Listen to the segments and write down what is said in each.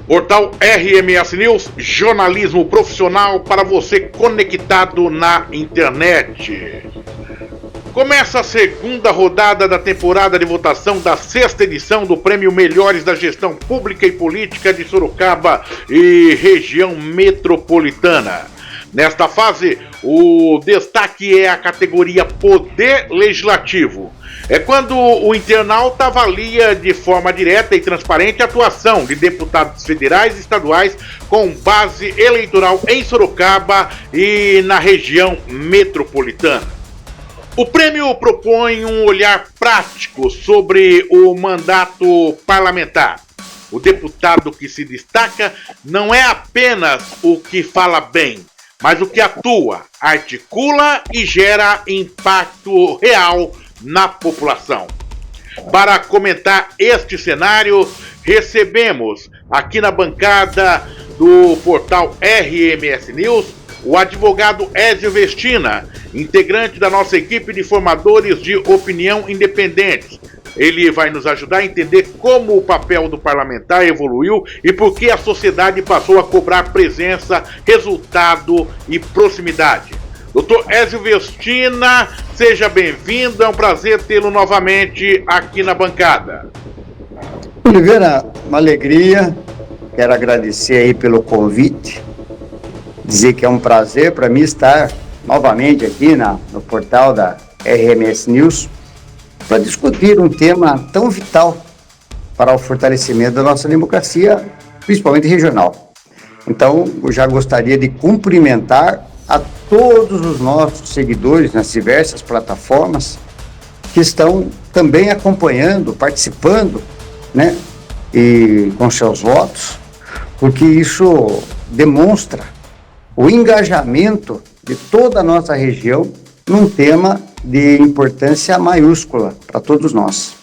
Portal RMS News, jornalismo profissional para você conectado na internet. Começa a segunda rodada da temporada de votação da sexta edição do Prêmio Melhores da Gestão Pública e Política de Sorocaba e região metropolitana. Nesta fase, o destaque é a categoria Poder Legislativo. É quando o internauta avalia de forma direta e transparente a atuação de deputados federais e estaduais com base eleitoral em Sorocaba e na região metropolitana. O prêmio propõe um olhar prático sobre o mandato parlamentar. O deputado que se destaca não é apenas o que fala bem, mas o que atua, articula e gera impacto real na população. Para comentar este cenário, recebemos aqui na bancada do portal RMS News o advogado Ézio Vestina, integrante da nossa equipe de formadores de opinião independentes. Ele vai nos ajudar a entender como o papel do parlamentar evoluiu e por que a sociedade passou a cobrar presença, resultado e proximidade. Doutor Ézio Vestina, seja bem-vindo, é um prazer tê-lo novamente aqui na bancada. Oliveira, uma alegria, quero agradecer aí pelo convite, dizer que é um prazer para mim estar novamente aqui no portal da RMS News para discutir um tema tão vital para o fortalecimento da nossa democracia, principalmente regional. Então, eu já gostaria de cumprimentar a todos os nossos seguidores nas diversas plataformas que estão também acompanhando, participando, né, e com seus votos, porque isso demonstra o engajamento de toda a nossa região num tema de importância maiúscula para todos nós.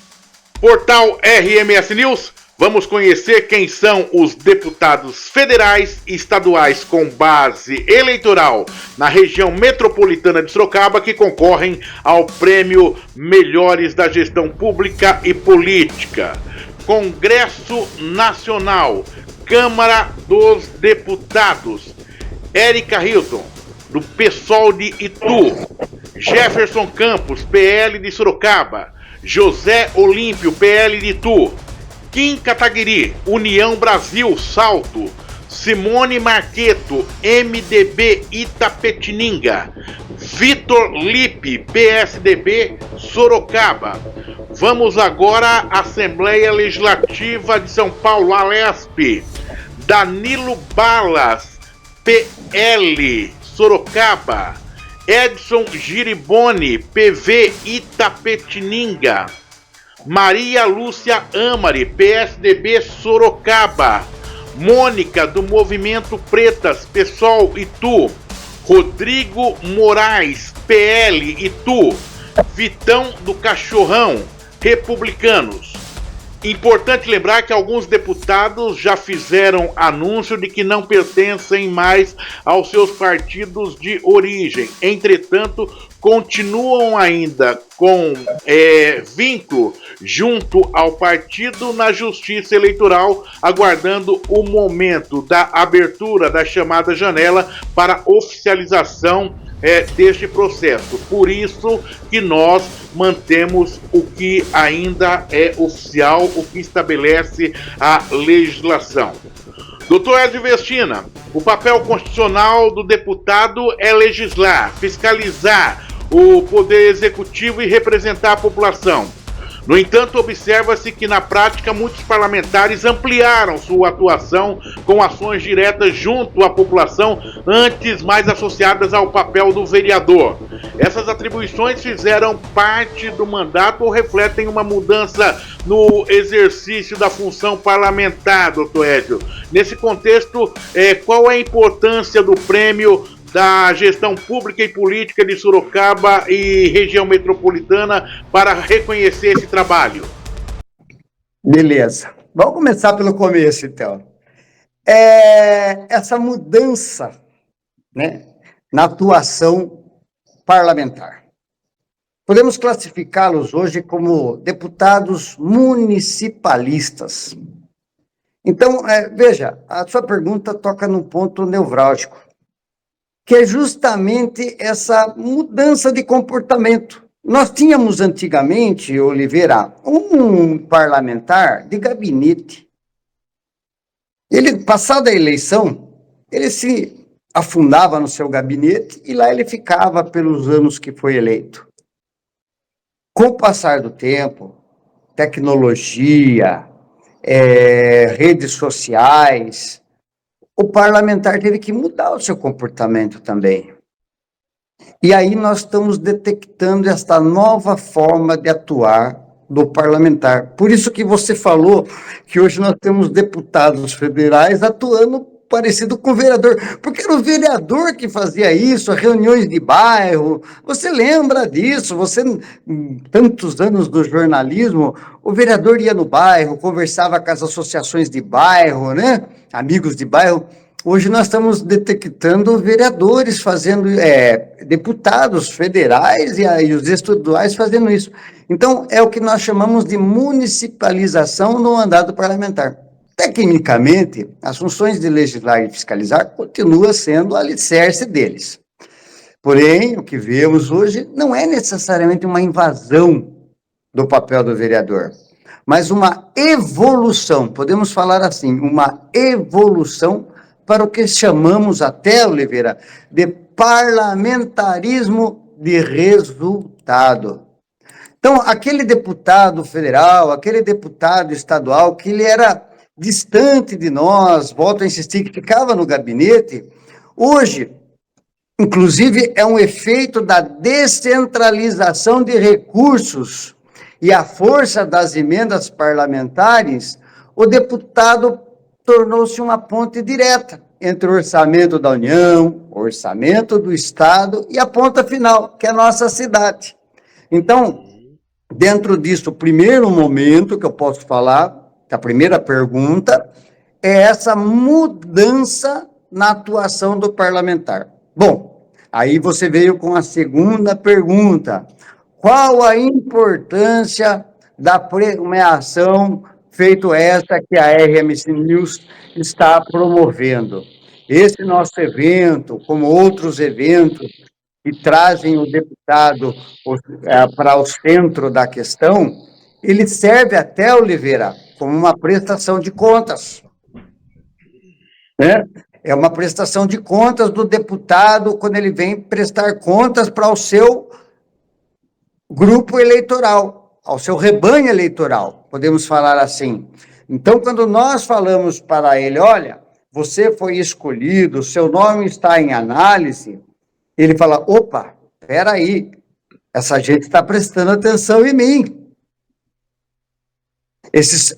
Portal RMS News, vamos conhecer quem são os deputados federais e estaduais com base eleitoral na região metropolitana de Sorocaba que concorrem ao Prêmio Melhores da Gestão Pública e Política. Congresso Nacional, Câmara dos Deputados, Érica Hilton, do PSOL de Itu, Jefferson Campos, PL de Sorocaba, José Olímpio, PL de Itu, Kim Kataguiri, União Brasil, Salto, Simone Marqueto, MDB Itapetininga, Vitor Lippe, PSDB, Sorocaba. Vamos agora à Assembleia Legislativa de São Paulo, Alesp, Danilo Balas, PL, Sorocaba, Edson Giriboni, PV Itapetininga, Maria Lúcia Amari, PSDB Sorocaba, Mônica do Movimento Pretas, PSOL Itu, Rodrigo Moraes, PL Itu, Vitão do Cachorrão, Republicanos. Importante lembrar que alguns deputados já fizeram anúncio de que não pertencem mais aos seus partidos de origem. Entretanto, continuam ainda com vínculo junto ao partido na Justiça Eleitoral, aguardando o momento da abertura da chamada janela para oficialização deste processo. Por isso que nós mantemos o que ainda é oficial, o que estabelece a legislação. Doutor Ézio Vestina, o papel constitucional do deputado é legislar, fiscalizar o poder executivo e representar a população. No entanto, observa-se que na prática muitos parlamentares ampliaram sua atuação com ações diretas junto à população, antes mais associadas ao papel do vereador. Essas atribuições fizeram parte do mandato ou refletem uma mudança no exercício da função parlamentar, doutor Ézio? Nesse contexto, qual é a importância do prêmio da gestão pública e política de Sorocaba e região metropolitana para reconhecer esse trabalho? Beleza. Vamos começar pelo começo, então. Essa mudança, né, na atuação parlamentar. Podemos classificá-los hoje como deputados municipalistas. Então, veja, a sua pergunta toca num ponto nevrálgico, que é justamente essa mudança de comportamento. Nós tínhamos antigamente, Oliveira, um parlamentar de gabinete. Ele, passada a eleição, ele se afundava no seu gabinete e lá ele ficava pelos anos que foi eleito. Com o passar do tempo, tecnologia, redes sociais, o parlamentar teve que mudar o seu comportamento também. E aí nós estamos detectando esta nova forma de atuar do parlamentar. Por isso que você falou que hoje nós temos deputados federais atuando parecido com o vereador, porque era o vereador que fazia isso, reuniões de bairro, você lembra disso, você, tantos anos do jornalismo, o vereador ia no bairro, conversava com as associações de bairro, né, amigos de bairro. Hoje nós estamos detectando vereadores fazendo, deputados federais e os estaduais fazendo isso. Então, é o que nós chamamos de municipalização no mandato parlamentar. Tecnicamente, as funções de legislar e fiscalizar continuam sendo o alicerce deles. Porém, o que vemos hoje não é necessariamente uma invasão do papel do vereador, mas uma evolução, podemos falar assim, uma evolução para o que chamamos até, Oliveira, de parlamentarismo de resultado. Então, aquele deputado federal, aquele deputado estadual, que ele era distante de nós, volto a insistir, que ficava no gabinete, hoje, inclusive, é um efeito da descentralização de recursos e a força das emendas parlamentares, o deputado tornou-se uma ponte direta entre o orçamento da União, o orçamento do Estado e a ponta final, que é a nossa cidade. Então, dentro disso, o primeiro momento que eu posso falar, a primeira pergunta, é essa mudança na atuação do parlamentar. Bom, aí você veio com a segunda pergunta. Qual a importância da premiação feito essa que a RMC News está promovendo? Esse nosso evento, como outros eventos que trazem o deputado para o centro da questão, ele serve até, Oliveira, como uma prestação de contas. Né? É uma prestação de contas do deputado quando ele vem prestar contas para o seu grupo eleitoral, ao seu rebanho eleitoral, podemos falar assim. Então, quando nós falamos para ele, olha, você foi escolhido, seu nome está em análise, ele fala, opa, espera aí, essa gente está prestando atenção em mim.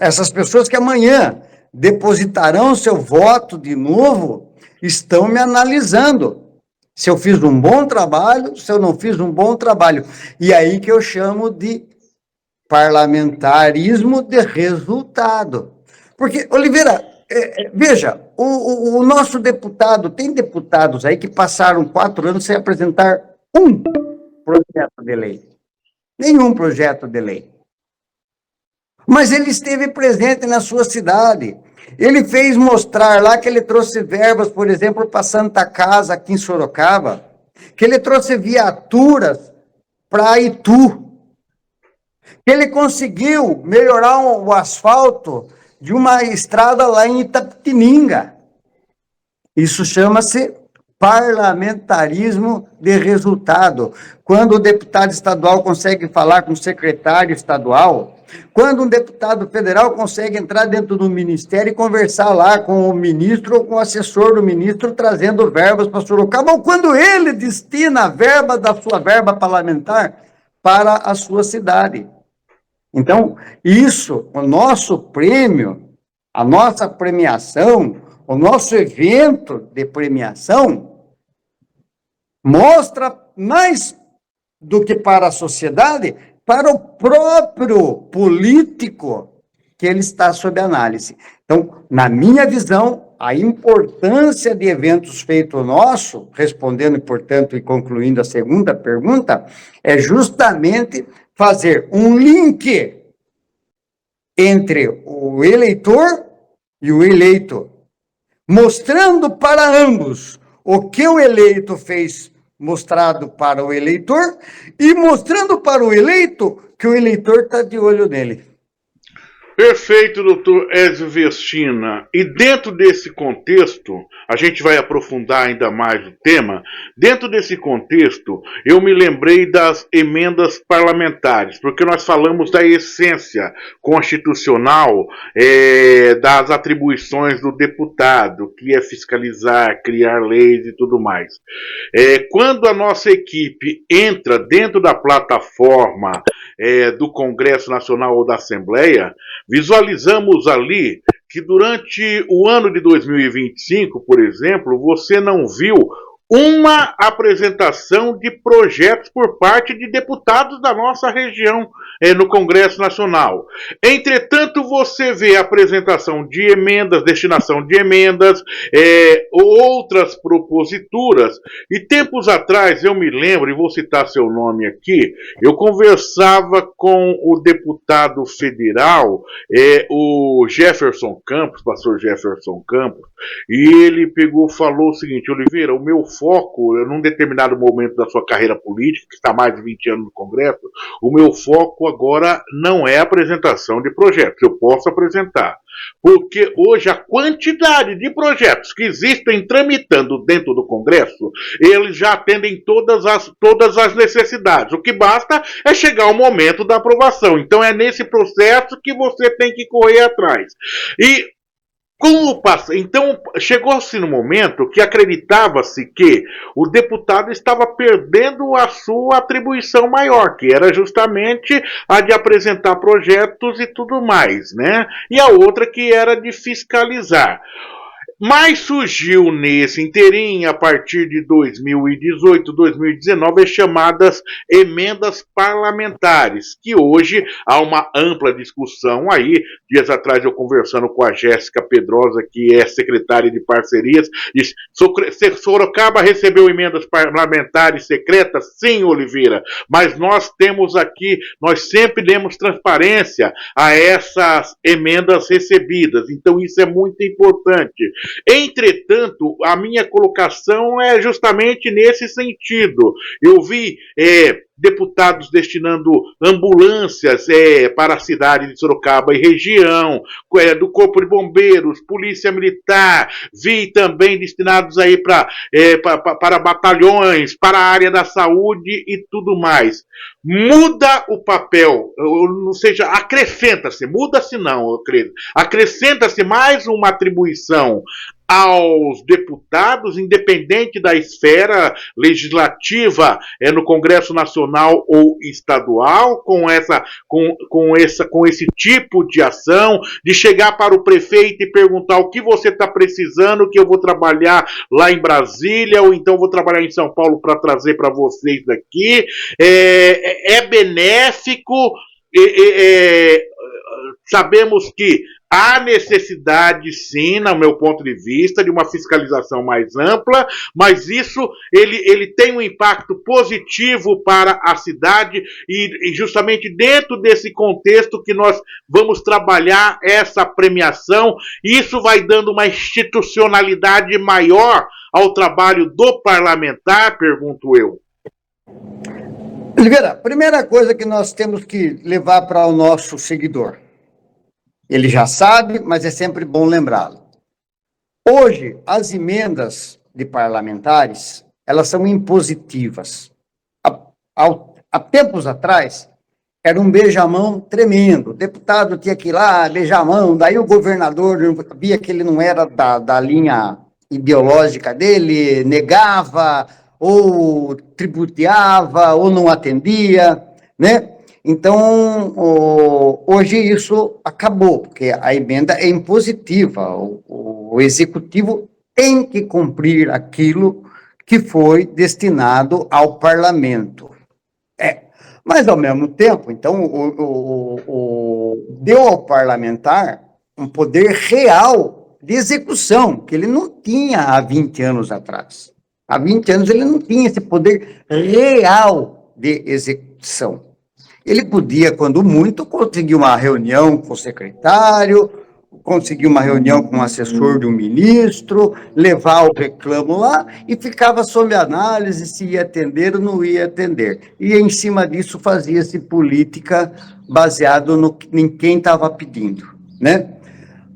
Essas pessoas que amanhã depositarão seu voto de novo, estão me analisando. Se eu fiz um bom trabalho, se eu não fiz um bom trabalho. E aí que eu chamo de parlamentarismo de resultado. Porque, Oliveira, veja, o nosso deputado, tem deputados aí que passaram 4 anos sem apresentar um projeto de lei. Nenhum projeto de lei. Mas ele esteve presente na sua cidade. Ele fez mostrar lá que ele trouxe verbas, por exemplo, para Santa Casa, aqui em Sorocaba, que ele trouxe viaturas para Itu, que ele conseguiu melhorar o asfalto de uma estrada lá em Itapetininga. Isso chama-se parlamentarismo de resultado. Quando o deputado estadual consegue falar com o secretário estadual, quando um deputado federal consegue entrar dentro do ministério e conversar lá com o ministro ou com o assessor do ministro, trazendo verbas para Sorocaba, ou quando ele destina a verba da sua verba parlamentar para a sua cidade. Então, isso, o nosso prêmio, a nossa premiação, o nosso evento de premiação, mostra mais do que para a sociedade, para o próprio político que ele está sob análise. Então, na minha visão, a importância de eventos feitos nosso, respondendo, portanto, e concluindo a segunda pergunta, é justamente fazer um link entre o eleitor e o eleito, mostrando para ambos o que o eleito fez, mostrado para o eleitor, e mostrando para o eleito que o eleitor está de olho nele. Perfeito, doutor Ezio Vestina. E dentro desse contexto, a gente vai aprofundar ainda mais o tema. Dentro desse contexto, eu me lembrei das emendas parlamentares, porque nós falamos da essência constitucional das atribuições do deputado, que é fiscalizar, criar leis e tudo mais. Quando a nossa equipe entra dentro da plataforma do Congresso Nacional ou da Assembleia, visualizamos ali que durante o ano de 2025, por exemplo, você não viu uma apresentação de projetos por parte de deputados da nossa região no Congresso Nacional. Entretanto, você vê a apresentação de emendas, destinação de emendas, outras proposituras. E tempos atrás, eu me lembro, e vou citar seu nome aqui, eu conversava com o deputado federal, o Jefferson Campos, pastor Jefferson Campos, e ele falou o seguinte: Oliveira, o meu foco, num determinado momento da sua carreira política, que está há mais de 20 anos no Congresso, o meu foco agora não é a apresentação de projetos. Eu posso apresentar, porque hoje a quantidade de projetos que existem tramitando dentro do Congresso, eles já atendem todas as necessidades. O que basta é chegar o momento da aprovação. Então é nesse processo que você tem que correr atrás. E então, chegou-se no momento que acreditava-se que o deputado estava perdendo a sua atribuição maior, que era justamente a de apresentar projetos e tudo mais, né? E a outra que era de fiscalizar. Mas surgiu nesse inteirinho, a partir de 2018, 2019, as chamadas emendas parlamentares, que hoje há uma ampla discussão aí. Dias atrás eu conversando com a Jéssica Pedrosa, que é secretária de parcerias, disse: Sorocaba recebeu emendas parlamentares secretas? Sim, Oliveira, mas nós temos aqui, nós sempre demos transparência a essas emendas recebidas, então isso é muito importante. Entretanto, a minha colocação é justamente nesse sentido. Eu vi deputados destinando ambulâncias para a cidade de Sorocaba e região, do Corpo de Bombeiros, Polícia Militar, vi também destinados aí para batalhões, para a área da saúde e tudo mais. Muda o papel, ou seja, acrescenta-se, muda-se não, eu creio, acrescenta-se mais uma atribuição aos deputados, independente da esfera legislativa, no Congresso Nacional ou estadual, com esse tipo de ação, de chegar para o prefeito e perguntar o que você está precisando, que eu vou trabalhar lá em Brasília, ou então vou trabalhar em São Paulo para trazer para vocês daqui. É benéfico, sabemos que há necessidade, sim, no meu ponto de vista, de uma fiscalização mais ampla, mas isso ele tem um impacto positivo para a cidade e justamente dentro desse contexto que nós vamos trabalhar essa premiação, isso vai dando uma institucionalidade maior ao trabalho do parlamentar, pergunto eu. Oliveira, primeira coisa que nós temos que levar para o nosso seguidor. Ele já sabe, mas é sempre bom lembrá-lo. Hoje, as emendas de parlamentares, elas são impositivas. Há tempos atrás, era um beijamão tremendo. O deputado tinha que ir lá, beijamão, daí o governador via que ele não era da linha ideológica dele, negava, ou tributeava, ou não atendia, né? Então, hoje isso acabou, porque a emenda é impositiva, o executivo tem que cumprir aquilo que foi destinado ao parlamento. Mas, ao mesmo tempo, então, deu ao parlamentar um poder real de execução, que ele não tinha há 20 anos atrás. Há 20 anos ele não tinha esse poder real de execução. Ele podia, quando muito, conseguir uma reunião com o secretário, conseguir uma reunião com o assessor de um ministro, levar o reclamo lá e ficava sob análise se ia atender ou não ia atender. E, em cima disso, fazia-se política baseado em quem estava pedindo, né?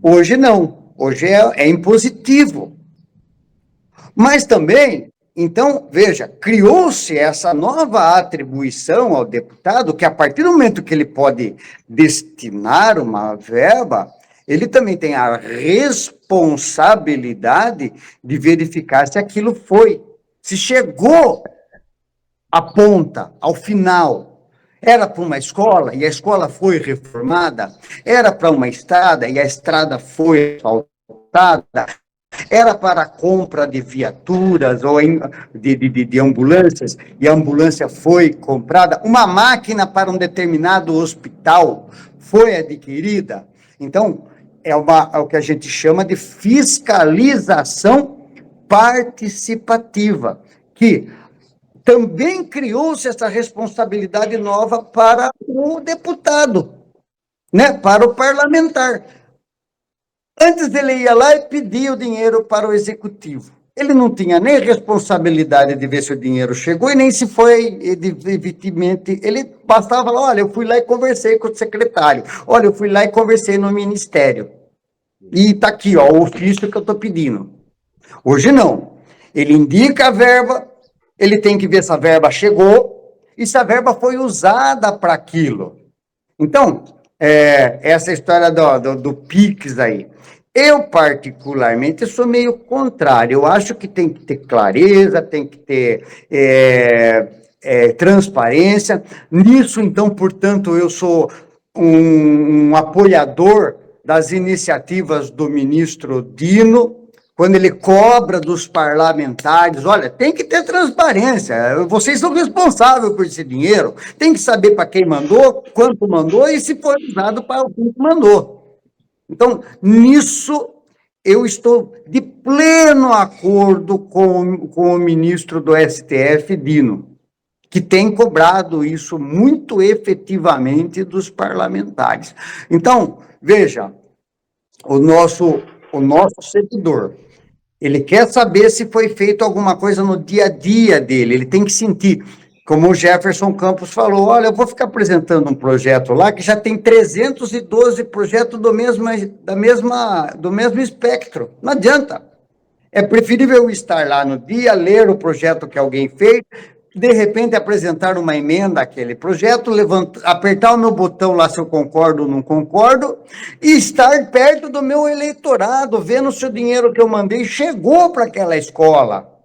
Hoje não. Hoje é impositivo. Mas também, então, veja, criou-se essa nova atribuição ao deputado, que a partir do momento que ele pode destinar uma verba, ele também tem a responsabilidade de verificar se aquilo foi, se chegou à ponta, ao final. Era para uma escola e a escola foi reformada, era para uma estrada e a estrada foi asfaltada, era para a compra de viaturas ou de ambulâncias, e a ambulância foi comprada, uma máquina para um determinado hospital foi adquirida. Então, é o que a gente chama de fiscalização participativa, que também criou-se essa responsabilidade nova para o deputado, né, para o parlamentar. Antes ele ia lá e pedia o dinheiro para o executivo. Ele não tinha nem responsabilidade de ver se o dinheiro chegou e nem se foi evidentemente. Ele bastava falar, olha, eu fui lá e conversei com o secretário. Olha, eu fui lá e conversei no ministério. E está aqui, ó, o ofício que eu estou pedindo. Hoje não. Ele indica a verba, ele tem que ver se a verba chegou e se a verba foi usada para aquilo. Então, essa história do PIX aí. Eu, particularmente, sou meio contrário. Eu acho que tem que ter clareza, tem que ter transparência. Nisso, então, portanto, eu sou um apoiador das iniciativas do ministro Dino, quando ele cobra dos parlamentares, olha, tem que ter transparência, vocês são responsáveis por esse dinheiro, tem que saber para quem mandou, quanto mandou e se foi usado para o que mandou. Então, nisso, eu estou de pleno acordo com o ministro do STF, Dino, que tem cobrado isso muito efetivamente dos parlamentares. Então, veja, o nosso servidor, ele quer saber se foi feito alguma coisa no dia a dia dele, ele tem que sentir, como o Jefferson Campos falou, olha, eu vou ficar apresentando um projeto lá que já tem 312 projetos do mesmo espectro, não adianta. É preferível estar lá no dia, ler o projeto que alguém fez, de repente apresentar uma emenda àquele projeto, apertar o meu botão lá se eu concordo ou não concordo, e estar perto do meu eleitorado, vendo se o dinheiro que eu mandei chegou para aquela escola.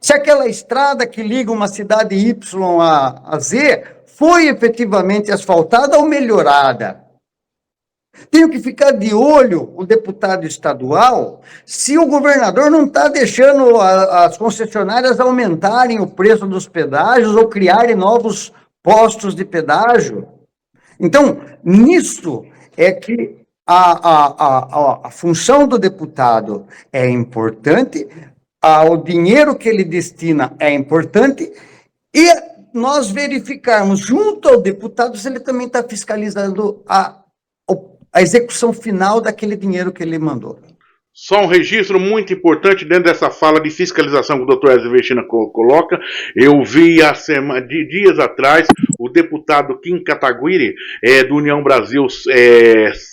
Se aquela estrada que liga uma cidade Y a Z foi efetivamente asfaltada ou melhorada. Tenho que ficar de olho, o deputado estadual, se o governador não está deixando as concessionárias aumentarem o preço dos pedágios ou criarem novos postos de pedágio. Então, nisso é que a função do deputado é importante, o dinheiro que ele destina é importante, e nós verificarmos junto ao deputado se ele também está fiscalizando a execução final daquele dinheiro que ele mandou. Só um registro muito importante dentro dessa fala de fiscalização que o doutor Ezio Vecina coloca. Eu vi dias atrás o deputado Kim Kataguiri, do União Brasil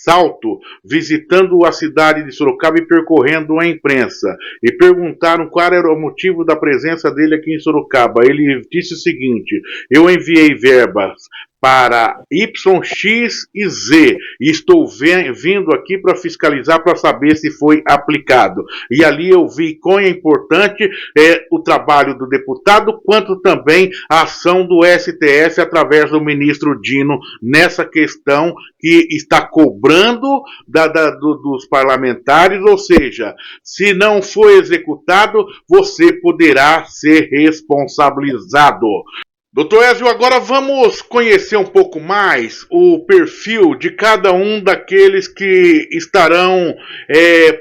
Salto, visitando a cidade de Sorocaba e percorrendo a imprensa. E perguntaram qual era o motivo da presença dele aqui em Sorocaba. Ele disse o seguinte: eu enviei verbas para Y, X e Z, e estou vindo aqui para fiscalizar, para saber se foi aplicado. E ali eu vi quão é importante o trabalho do deputado, quanto também a ação do STF através do ministro Dino nessa questão que está cobrando dos parlamentares, ou seja, se não foi executado, você poderá ser responsabilizado. Doutor Ezio, agora vamos conhecer um pouco mais o perfil de cada um daqueles que estarão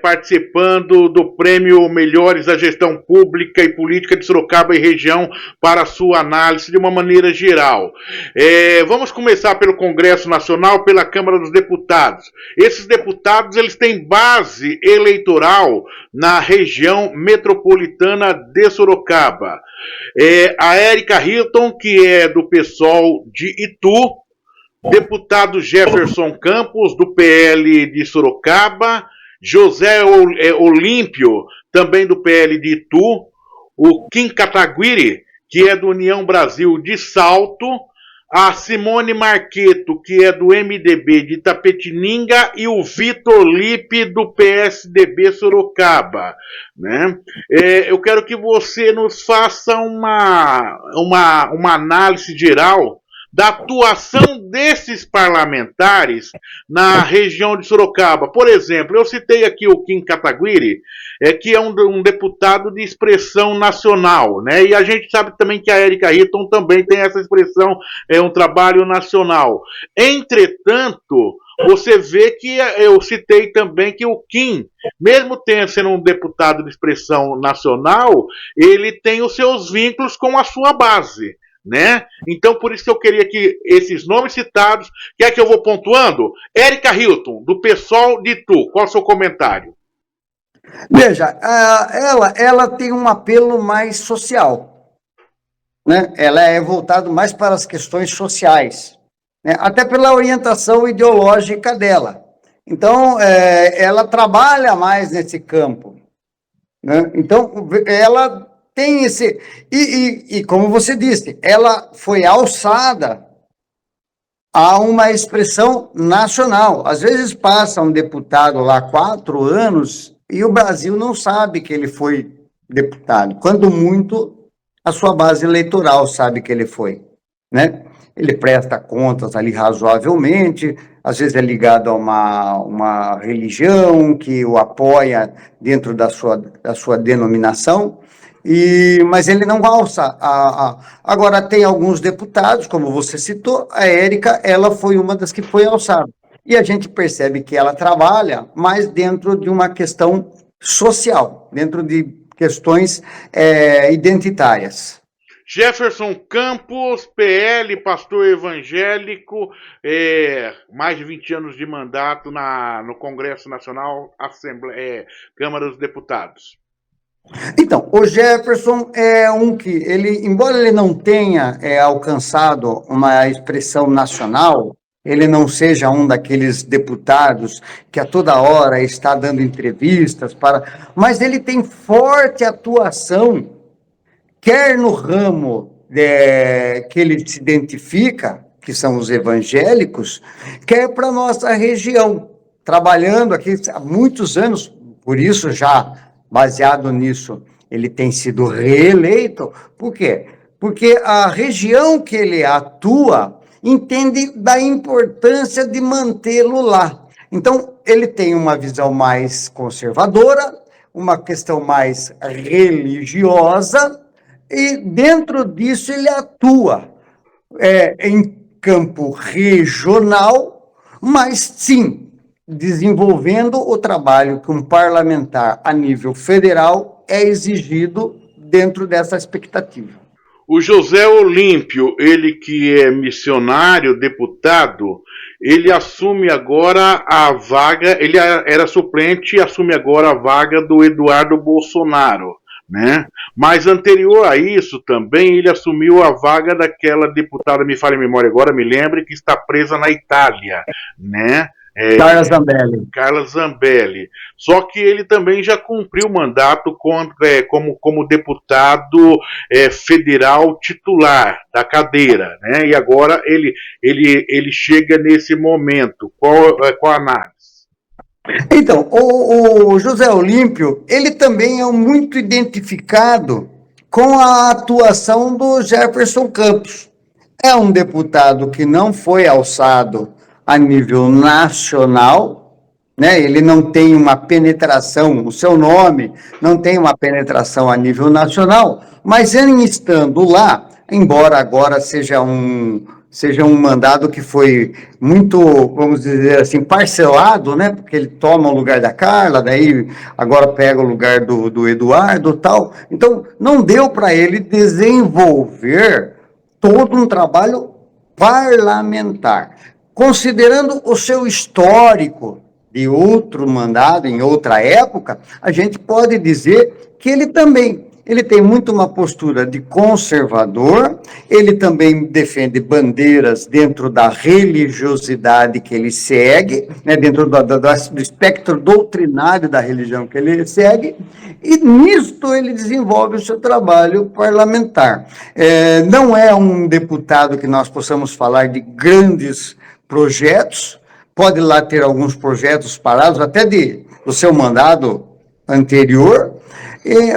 participando do Prêmio Melhores da Gestão Pública e Política de Sorocaba e Região para a sua análise de uma maneira geral. Vamos começar pelo Congresso Nacional, pela Câmara dos Deputados. Esses deputados eles têm base eleitoral na região metropolitana de Sorocaba. A Érica Hilton, que é do PSOL de Itu, deputado Jefferson Campos, do PL de Sorocaba, José Olímpio, também do PL de Itu, o Kim Kataguiri, que é do União Brasil de Salto, a Simone Marqueto, que é do MDB de Itapetininga, e o Vitor Lippe, do PSDB Sorocaba. Né? Eu quero que você nos faça uma análise geral da atuação desses parlamentares na região de Sorocaba. Por exemplo, eu citei aqui o Kim Kataguiri, que é um deputado de expressão nacional, né? E a gente sabe também que a Érica Hilton também tem essa expressão, um trabalho nacional. Entretanto, você vê que eu citei também que o Kim, mesmo sendo um deputado de expressão nacional, ele tem os seus vínculos com a sua base. Né? Então, por isso que eu queria que esses nomes citados, quer que eu vou pontuando? Érica Hilton, do PSOL de Itu, qual é o seu comentário? Veja, ela tem um apelo mais social, né? Ela é voltada mais para as questões sociais, né? Até pela orientação ideológica dela. Então, ela trabalha mais nesse campo, né? Então, ela tem esse... E como você disse, ela foi alçada a uma expressão nacional. Às vezes passa um deputado lá 4 anos e o Brasil não sabe que ele foi deputado. Quando muito, a sua base eleitoral sabe que ele foi, né? Ele presta contas ali razoavelmente, às vezes é ligado a uma religião que o apoia dentro da sua denominação, mas ele não alça. Agora, tem alguns deputados, como você citou, a Érica, ela foi uma das que foi alçada. E a gente percebe que ela trabalha mais dentro de uma questão social, dentro de questões identitárias. Jefferson Campos, PL, pastor evangélico, mais de 20 anos de mandato no Congresso Nacional, Câmara dos Deputados. Então, o Jefferson é um que, embora ele não tenha alcançado uma expressão nacional, ele não seja um daqueles deputados que a toda hora está dando entrevistas, mas ele tem forte atuação, quer no ramo que ele se identifica, que são os evangélicos, quer para a nossa região, trabalhando aqui há muitos anos, por isso já... Baseado nisso, ele tem sido reeleito. Por quê? Porque a região que ele atua entende da importância de mantê-lo lá. Então, ele tem uma visão mais conservadora, uma questão mais religiosa, e dentro disso ele atua em campo regional, mas sim, desenvolvendo o trabalho que um parlamentar a nível federal é exigido dentro dessa expectativa. O José Olímpio, ele que é missionário, deputado, ele assume agora a vaga, ele era suplente e assume agora a vaga do Eduardo Bolsonaro, né? Mas anterior a isso também ele assumiu a vaga daquela deputada, me falha a memória agora, me lembre, que está presa na Itália, né? Carla Zambelli. Só que ele também já cumpriu o mandato como deputado federal titular da cadeira, né? E agora ele chega nesse momento. Qual a análise? Então, o José Olímpio, ele também é muito identificado com a atuação do Jefferson Campos. É um deputado que não foi alçado a nível nacional, né? Ele não tem uma penetração, o seu nome não tem uma penetração a nível nacional, mas ele estando lá, embora agora seja um mandado que foi muito, vamos dizer assim, parcelado, né? Porque ele toma o lugar da Carla, daí agora pega o lugar do Eduardo e tal. Então, não deu para ele desenvolver todo um trabalho parlamentar. Considerando o seu histórico de outro mandado, em outra época, a gente pode dizer que ele tem muito uma postura de conservador, ele também defende bandeiras dentro da religiosidade que ele segue, né, dentro do espectro doutrinário da religião que ele segue, e nisto ele desenvolve o seu trabalho parlamentar. Não é um deputado que nós possamos falar de grandes projetos, pode lá ter alguns projetos parados, até do seu mandado anterior,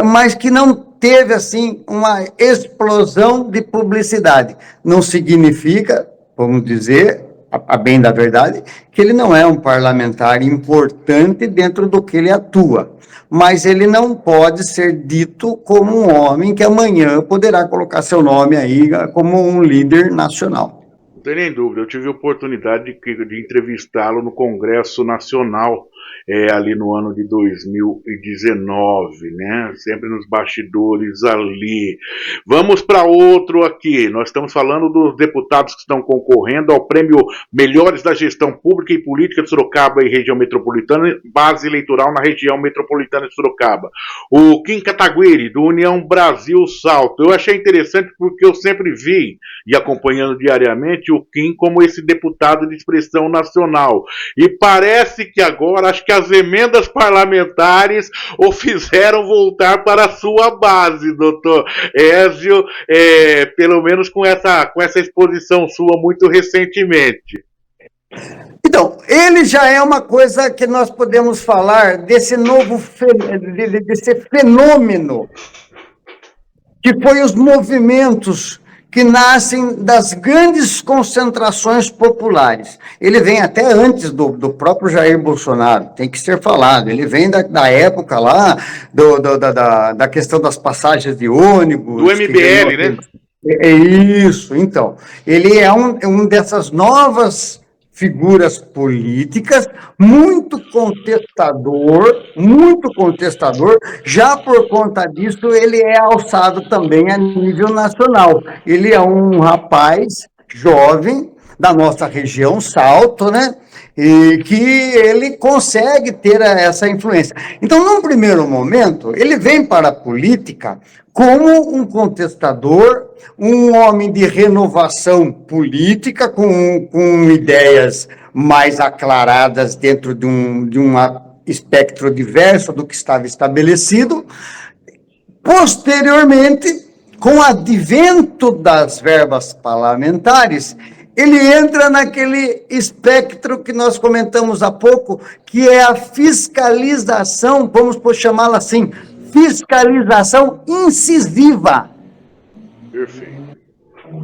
mas que não teve, assim, uma explosão de publicidade. Não significa, vamos dizer, a bem da verdade, que ele não é um parlamentar importante dentro do que ele atua. Mas ele não pode ser dito como um homem que amanhã poderá colocar seu nome aí como um líder nacional. Não tem nem dúvida, eu tive a oportunidade de entrevistá-lo no Congresso Nacional, ali no ano de 2019, né? Sempre nos bastidores ali. Vamos para outro aqui. Nós estamos falando dos deputados que estão concorrendo ao prêmio Melhores da Gestão Pública e Política de Sorocaba e região metropolitana, base eleitoral na região metropolitana de Sorocaba. O Kim Kataguiri, do União Brasil Salto. Eu achei interessante porque eu sempre vi, e acompanhando diariamente, o Kim como esse deputado de expressão nacional. E parece que agora, acho que as emendas parlamentares o fizeram voltar para a sua base, doutor Ézio, pelo menos com essa exposição sua muito recentemente. Então, ele já é uma coisa que nós podemos falar desse desse fenômeno, que foi os movimentos que nascem das grandes concentrações populares. Ele vem até antes do próprio Jair Bolsonaro, tem que ser falado. Ele vem da época lá, da questão das passagens de ônibus. Do MBL, né? É isso, então. Ele é um dessas novas figuras políticas, muito contestador, já por conta disso ele é alçado também a nível nacional. Ele é um rapaz jovem da nossa região, Salto, né? E que ele consegue ter essa influência. Então, num primeiro momento, ele vem para a política como um contestador, um homem de renovação política, com ideias mais aclaradas dentro de um espectro diverso do que estava estabelecido. Posteriormente, com o advento das verbas parlamentares, ele entra naquele espectro que nós comentamos há pouco, que é a fiscalização, vamos chamá-la assim, fiscalização incisiva. Perfeito.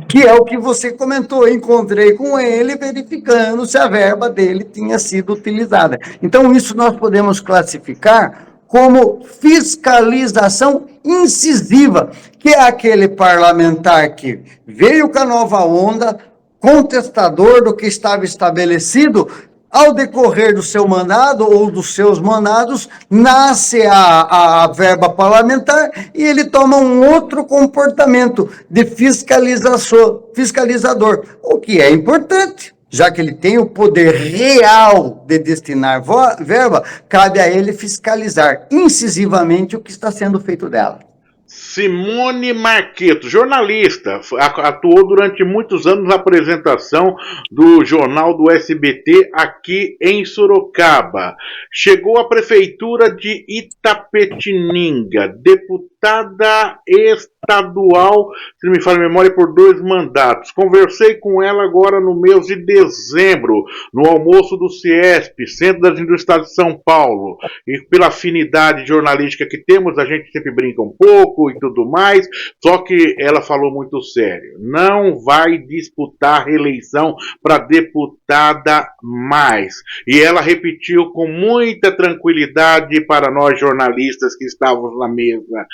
Que é o que você comentou. Encontrei com ele verificando se a verba dele tinha sido utilizada. Então, isso nós podemos classificar como fiscalização incisiva, que é aquele parlamentar que veio com a nova onda, contestador do que estava estabelecido. Ao decorrer do seu mandado ou dos seus mandados, nasce a verba parlamentar e ele toma um outro comportamento de fiscalizador, o que é importante, já que ele tem o poder real de destinar verba, cabe a ele fiscalizar incisivamente o que está sendo feito dela. Simone Marqueto, jornalista, atuou durante muitos anos na apresentação do Jornal do SBT aqui em Sorocaba. Chegou à prefeitura de Itapetininga, deputada estadual, se não me falha a memória, por 2 mandatos. Conversei com ela agora no mês de dezembro, no almoço do CIESP, Centro das Indústrias do Estado de São Paulo. E pela afinidade jornalística que temos, a gente sempre brinca um pouco, político e tudo mais, só que ela falou muito sério, não vai disputar reeleição para deputada mais. E ela repetiu com muita tranquilidade para nós jornalistas que estávamos na mesa,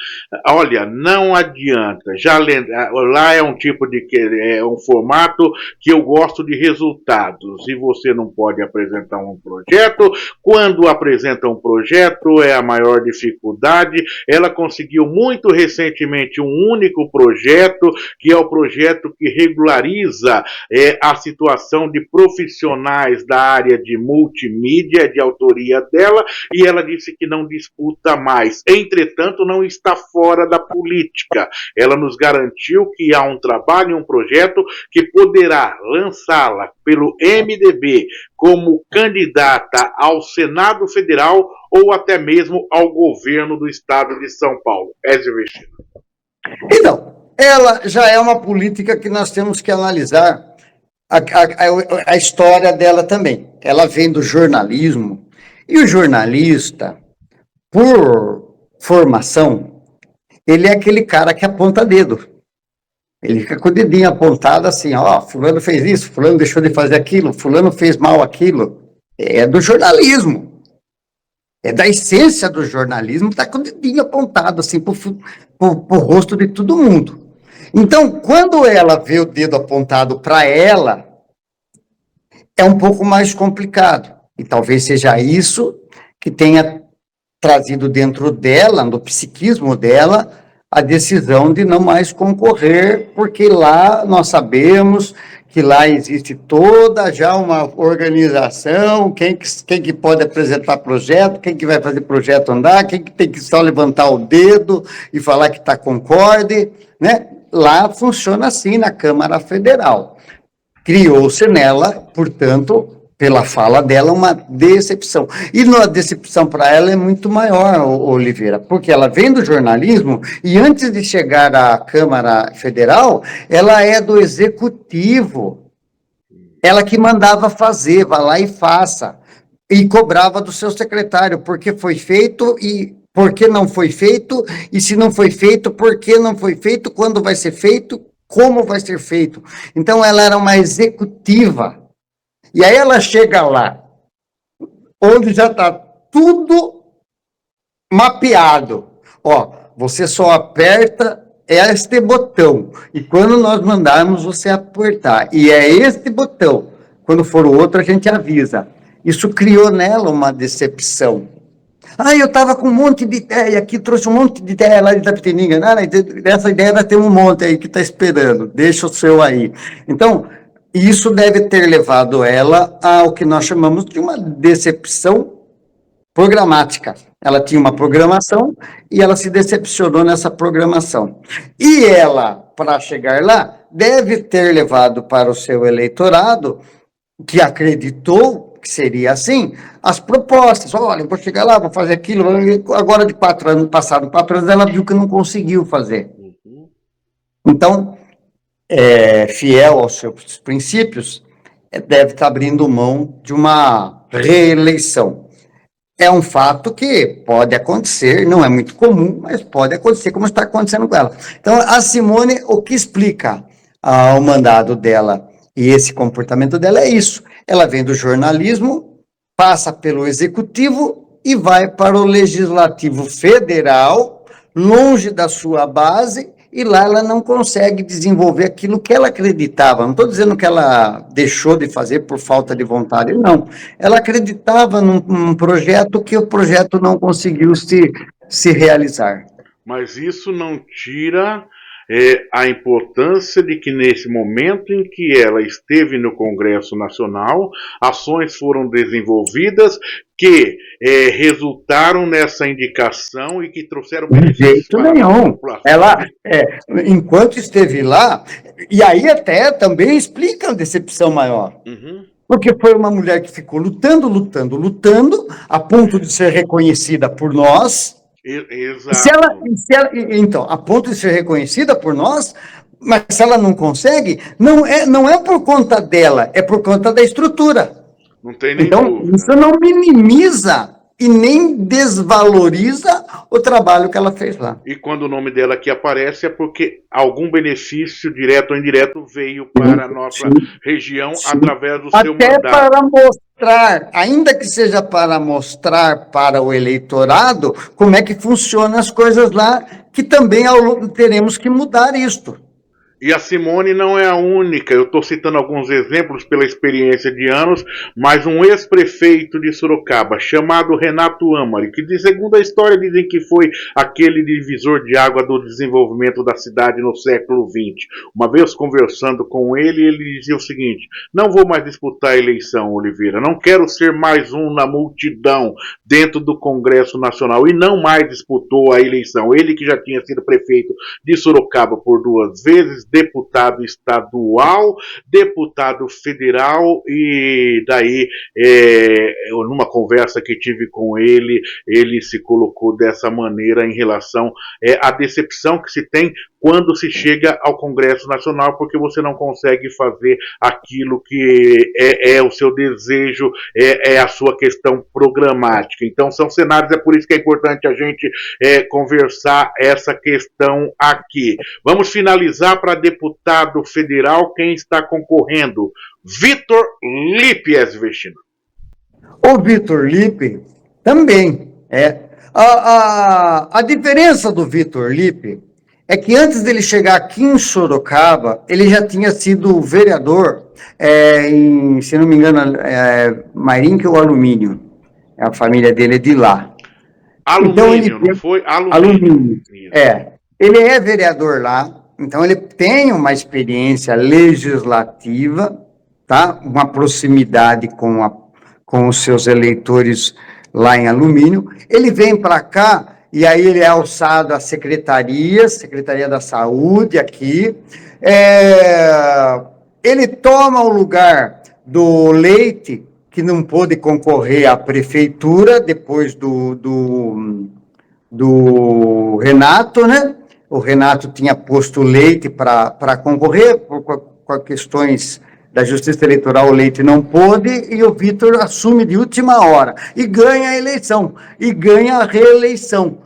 olha, não adianta, lá é um tipo de é um formato que eu gosto de resultados, e você não pode apresentar um projeto, quando apresenta um projeto é a maior dificuldade. Ela conseguiu muito recentemente um único projeto, que é o projeto que regulariza a situação de profissionais da área de multimídia, de autoria dela, e ela disse que não disputa mais. Entretanto, não está fora da política. Ela nos garantiu que há um trabalho, um projeto que poderá lançá-la pelo MDB como candidata ao Senado Federal ou até mesmo ao governo do estado de São Paulo. Ézio Vecino. Então, ela já é uma política que nós temos que analisar a história dela também. Ela vem do jornalismo, e o jornalista, por formação, ele é aquele cara que aponta dedo. Ele fica com o dedinho apontado assim, ó, fulano fez isso, fulano deixou de fazer aquilo, fulano fez mal aquilo. É do jornalismo. É da essência do jornalismo, tá com o dedinho apontado assim pro rosto de todo mundo. Então, quando ela vê o dedo apontado para ela, é um pouco mais complicado. E talvez seja isso que tenha trazido dentro dela, no psiquismo dela, a decisão de não mais concorrer, porque lá nós sabemos que lá existe toda já uma organização, quem que pode apresentar projeto, quem que vai fazer projeto andar, quem que tem que só levantar o dedo e falar que está concorde, né? Lá funciona assim na Câmara Federal. Criou-se nela, portanto, pela fala dela, uma decepção. E a decepção para ela é muito maior, Oliveira, porque ela vem do jornalismo e antes de chegar à Câmara Federal, ela é do Executivo. Ela que mandava fazer, vá lá e faça. E cobrava do seu secretário, porque foi feito e por que não foi feito, e se não foi feito, por que não foi feito, quando vai ser feito, como vai ser feito. Então, ela era uma executiva. E aí ela chega lá, onde já está tudo mapeado. Ó, você só aperta este botão, e quando nós mandarmos você apertar, e é este botão, quando for o outro a gente avisa. Isso criou nela uma decepção. Eu estava com um monte de ideia aqui, trouxe um monte de ideia lá de Itapetininga. Essa ideia ainda tem um monte aí que está esperando, deixa o seu aí. Então, isso deve ter levado ela ao que nós chamamos de uma decepção programática. Ela tinha uma programação e ela se decepcionou nessa programação. E ela, para chegar lá, deve ter levado para o seu eleitorado, que acreditou que seria assim, as propostas. Olha, eu vou chegar lá, vou fazer aquilo. Agora, de 4 anos, passaram 4 anos, ela viu que não conseguiu fazer. Então, fiel aos seus princípios, deve estar abrindo mão de uma reeleição. É um fato que pode acontecer, não é muito comum, mas pode acontecer, como está acontecendo com ela. Então, a Simone, o que explica o mandado dela e esse comportamento dela é isso. Ela vem do jornalismo, passa pelo executivo e vai para o legislativo federal, longe da sua base, e lá ela não consegue desenvolver aquilo que ela acreditava. Não estou dizendo que ela deixou de fazer por falta de vontade, não. Ela acreditava num projeto que o projeto não conseguiu se realizar. Mas isso não tira a importância de que nesse momento em que ela esteve no Congresso Nacional, ações foram desenvolvidas que resultaram nessa indicação e que trouxeram benefícios. De jeito nenhum. Ela, enquanto esteve lá, e aí até também explica a decepção maior. Uhum. Porque foi uma mulher que ficou lutando, a ponto de ser reconhecida por nós. Exato. Então, a ponto de ser reconhecida por nós, mas se ela não consegue, não é por conta dela, é por conta da estrutura. Não tem nem então, dúvida. Isso não minimiza e nem desvaloriza o trabalho que ela fez lá. E quando o nome dela aqui aparece é porque algum benefício, direto ou indireto, veio para a nossa Sim, região sim. através do seu Até mandato. para mostrar, ainda que seja para mostrar para o eleitorado como é que funcionam as coisas lá, que também teremos que mudar isto. E a Simone não é a única, eu estou citando alguns exemplos pela experiência de anos, mas um ex-prefeito de Sorocaba, chamado Renato Amari, que segundo a história dizem que foi aquele divisor de água do desenvolvimento da cidade no século XX. Uma vez conversando com ele, ele dizia o seguinte: não vou mais disputar a eleição, Oliveira, não quero ser mais um na multidão dentro do Congresso Nacional, e não mais disputou a eleição. Ele que já tinha sido prefeito de Sorocaba por 2 vezes, deputado estadual, deputado federal, e daí, numa conversa que tive com ele, ele se colocou dessa maneira em relação à decepção que se tem quando se chega ao Congresso Nacional, porque você não consegue fazer aquilo que é o seu desejo, é a sua questão programática. Então são cenários, é por isso que é importante a gente conversar essa questão aqui. Vamos finalizar para deputado federal quem está concorrendo. Vitor Lippe, Esvestino. O Vitor Lippe também é. A diferença do Vitor Lippe é que antes dele chegar aqui em Sorocaba, ele já tinha sido vereador se não me engano, Marinho ou Alumínio. A família dele é de lá. Então ele Alumínio, não foi? alumínio. Isso. Ele é vereador lá, então ele tem uma experiência legislativa, tá? Uma proximidade com os seus eleitores lá em Alumínio. Ele vem para cá e aí ele é alçado à Secretaria da Saúde aqui. Ele toma o lugar do Leite, que não pôde concorrer à prefeitura depois do Renato, né? O Renato tinha posto o Leite para concorrer, por questões da Justiça Eleitoral, o Leite não pôde, e o Vitor assume de última hora, e ganha a eleição, e ganha a reeleição.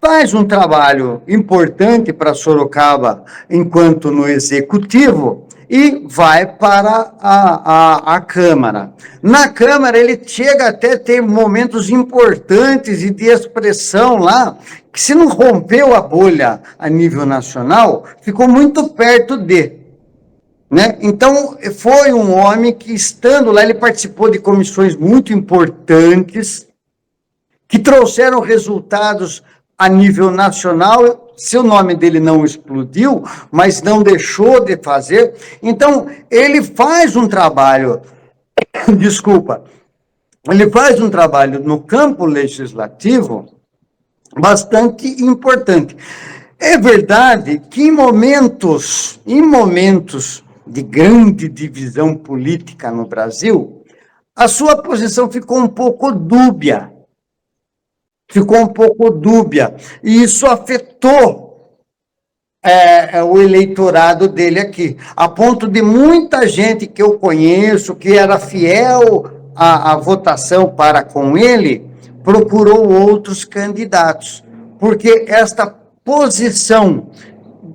Faz um trabalho importante para Sorocaba, enquanto no Executivo, e vai para a Câmara. Na Câmara, ele chega até a ter momentos importantes e de expressão lá, que se não rompeu a bolha a nível nacional, ficou muito perto de. Né? Então, foi um homem que, estando lá, ele participou de comissões muito importantes, que trouxeram resultados a nível nacional. Seu nome dele não explodiu, mas não deixou de fazer. Então, ele faz um trabalho, desculpa, ele faz um trabalho no campo legislativo bastante importante. É verdade que em momentos de grande divisão política no Brasil, a sua posição ficou um pouco dúbia. E isso afetou o eleitorado dele aqui, a ponto de muita gente que eu conheço, que era fiel à votação para com ele, procurou outros candidatos, porque esta posição,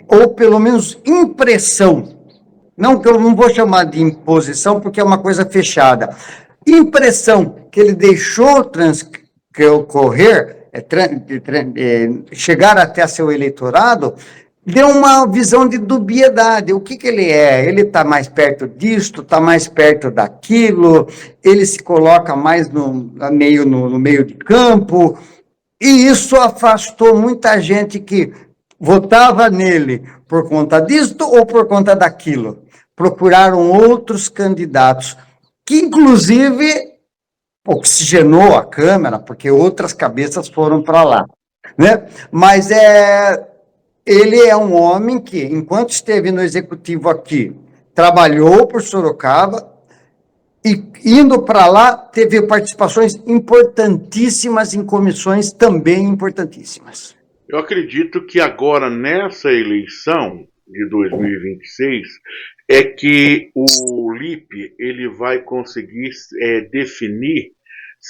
ou pelo menos impressão, não que eu não vou chamar de imposição, porque é uma coisa fechada, impressão que ele deixou ocorrer, chegar até seu eleitorado, deu uma visão de dubiedade. O que ele é? Ele está mais perto disto, está mais perto daquilo, ele se coloca mais no meio de campo, e isso afastou muita gente que votava nele por conta disto ou por conta daquilo. Procuraram outros candidatos, que inclusive oxigenou a Câmara, porque outras cabeças foram para lá, né? Mas ele é um homem que, enquanto esteve no Executivo aqui, trabalhou por Sorocaba, e indo para lá, teve participações importantíssimas em comissões também importantíssimas. Eu acredito que agora, nessa eleição de 2026, é que o Lippe ele vai conseguir definir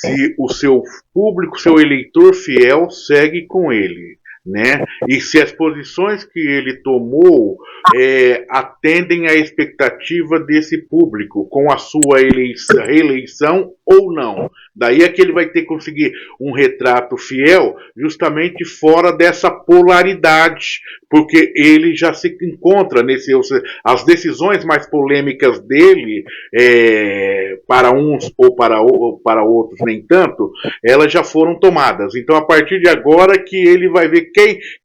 se o seu público, seu eleitor fiel segue com ele, né? E se as posições que ele tomou atendem à expectativa desse público com a sua reeleição ou não. Daí é que ele vai ter que conseguir um retrato fiel justamente fora dessa polaridade, porque ele já se encontra as decisões mais polêmicas dele, para uns ou para outros nem tanto, elas já foram tomadas. Então, a partir de agora que ele vai ver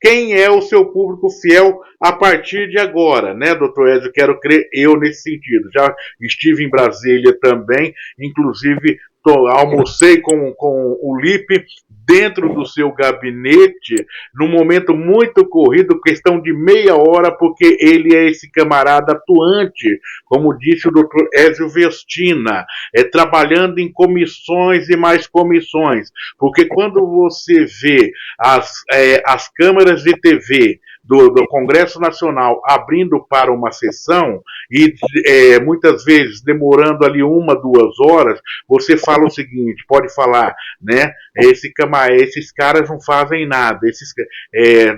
quem é o seu público fiel a partir de agora, né, doutor Ezio? Quero crer eu nesse sentido. Já estive em Brasília também, inclusive almocei com o Lipe dentro do seu gabinete, num momento muito corrido, questão de meia hora, porque ele é esse camarada atuante, como disse o doutor Ezio Vestina, trabalhando em comissões e mais comissões, porque quando você vê as câmeras de TV do Congresso Nacional abrindo para uma sessão e muitas vezes demorando ali 1-2 horas, você fala o seguinte, pode falar, né? Esses caras não fazem nada,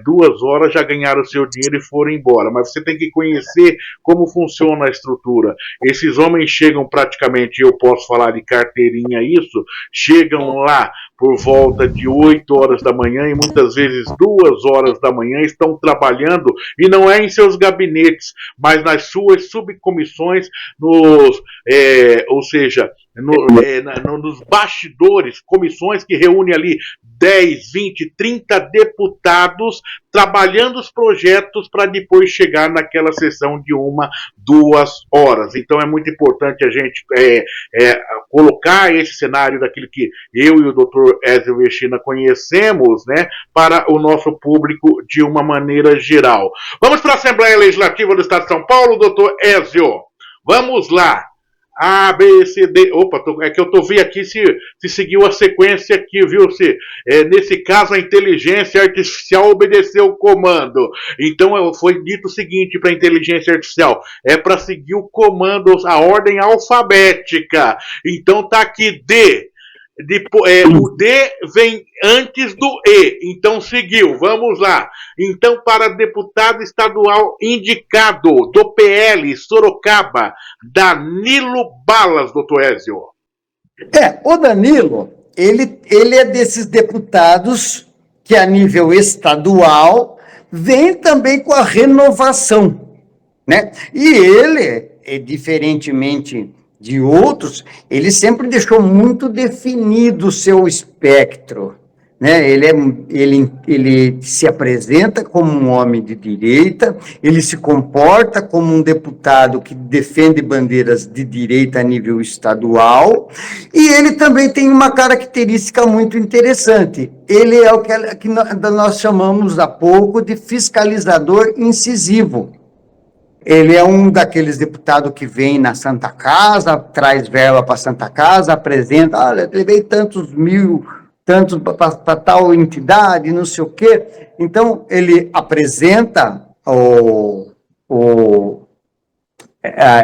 2 horas já ganharam o seu dinheiro e foram embora, mas você tem que conhecer como funciona a estrutura. Esses homens chegam praticamente, eu posso falar de carteirinha isso, chegam lá por volta de 8 horas da manhã e muitas vezes 2 horas da manhã estão trabalhando, e não é em seus gabinetes, mas nas suas subcomissões, ou seja, nos bastidores, comissões que reúnem ali 10, 20, 30 deputados trabalhando os projetos para depois chegar naquela sessão de 1-2 horas. Então é muito importante a gente colocar esse cenário daquilo que eu e o doutor Ezio Vestina conhecemos, né, para o nosso público de uma maneira geral. Vamos para a Assembleia Legislativa do Estado de São Paulo, doutor Ezio. Vamos lá. A, B, C, D. Opa, é que eu tô vendo aqui se seguiu a sequência aqui, viu? Nesse caso, a inteligência artificial obedeceu o comando. Então, foi dito o seguinte para a inteligência artificial: é para seguir o comando, a ordem alfabética. Então, tá aqui D. O D vem antes do E, então seguiu, vamos lá. Então, para deputado estadual indicado do PL Sorocaba, Danilo Balas, doutor Ezio. O Danilo, ele é desses deputados que a nível estadual vem também com a renovação, né? E ele, diferentemente de outros, ele sempre deixou muito definido o seu espectro, né? Ele se apresenta como um homem de direita, ele se comporta como um deputado que defende bandeiras de direita a nível estadual, e ele também tem uma característica muito interessante. Ele é o que nós chamamos há pouco de fiscalizador incisivo. Ele é um daqueles deputados que vem na Santa Casa, traz verba para a Santa Casa, apresenta, olha, levei tantos mil, tantos para tal entidade, não sei o quê. Então, ele apresenta,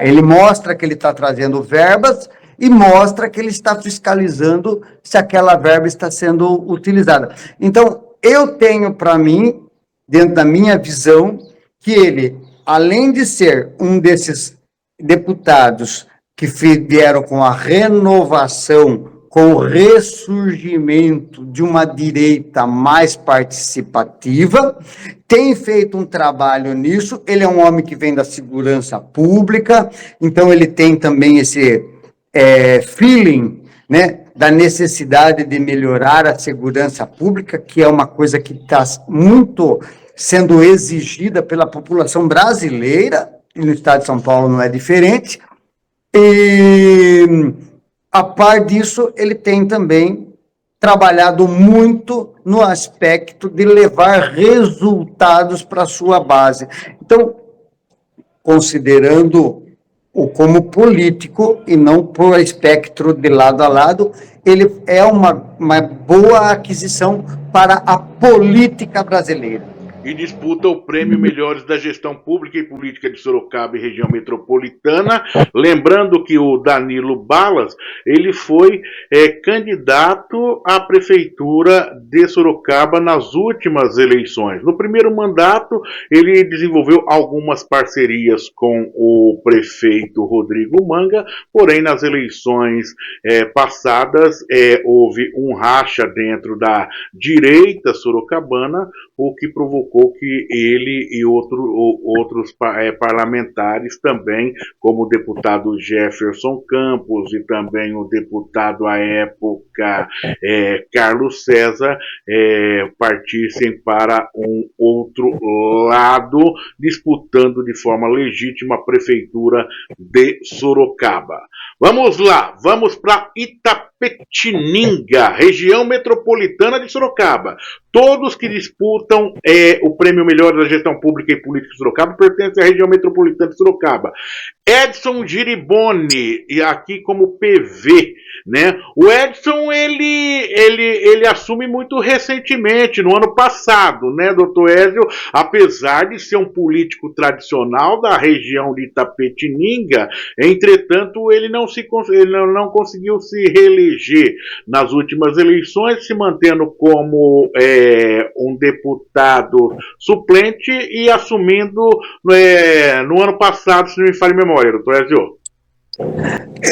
ele mostra que ele está trazendo verbas e mostra que ele está fiscalizando se aquela verba está sendo utilizada. Então, eu tenho para mim, dentro da minha visão, que ele, além de ser um desses deputados que vieram com a renovação, com o ressurgimento de uma direita mais participativa, tem feito um trabalho nisso. Ele é um homem que vem da segurança pública, então ele tem também esse feeling, né, da necessidade de melhorar a segurança pública, que é uma coisa que está muito sendo exigida pela população brasileira, e no estado de São Paulo não é diferente, e a par disso, ele tem também trabalhado muito no aspecto de levar resultados para a sua base. Então, considerando-o como político e não por espectro de lado a lado, ele é uma boa aquisição para a política brasileira. e disputa o prêmio Melhores da Gestão Pública e Política de Sorocaba e Região Metropolitana. Lembrando que o Danilo Balas, ele foi candidato à Prefeitura de Sorocaba nas últimas eleições. No primeiro mandato, ele desenvolveu algumas parcerias com o prefeito Rodrigo Manga, porém nas eleições passadas houve um racha dentro da direita sorocabana, o que provocou que ele e outros parlamentares também, como o deputado Jefferson Campos e também o deputado à época Carlos César, partissem para um outro lado, disputando de forma legítima a prefeitura de Sorocaba. Vamos lá, vamos para Itapetininga, região metropolitana de Sorocaba. Todos que disputam o prêmio Melhor da Gestão Pública e Política de Sorocaba pertencem à região metropolitana de Sorocaba. Edson Giriboni, e aqui como PV, né? O Edson, ele assume muito recentemente, no ano passado, né, doutor Ézio? Apesar de ser um político tradicional da região de Itapetininga, entretanto, ele não conseguiu se reeleger nas últimas eleições, se mantendo como um deputado suplente e assumindo no ano passado, se não me falha a memória, doutor Ezio.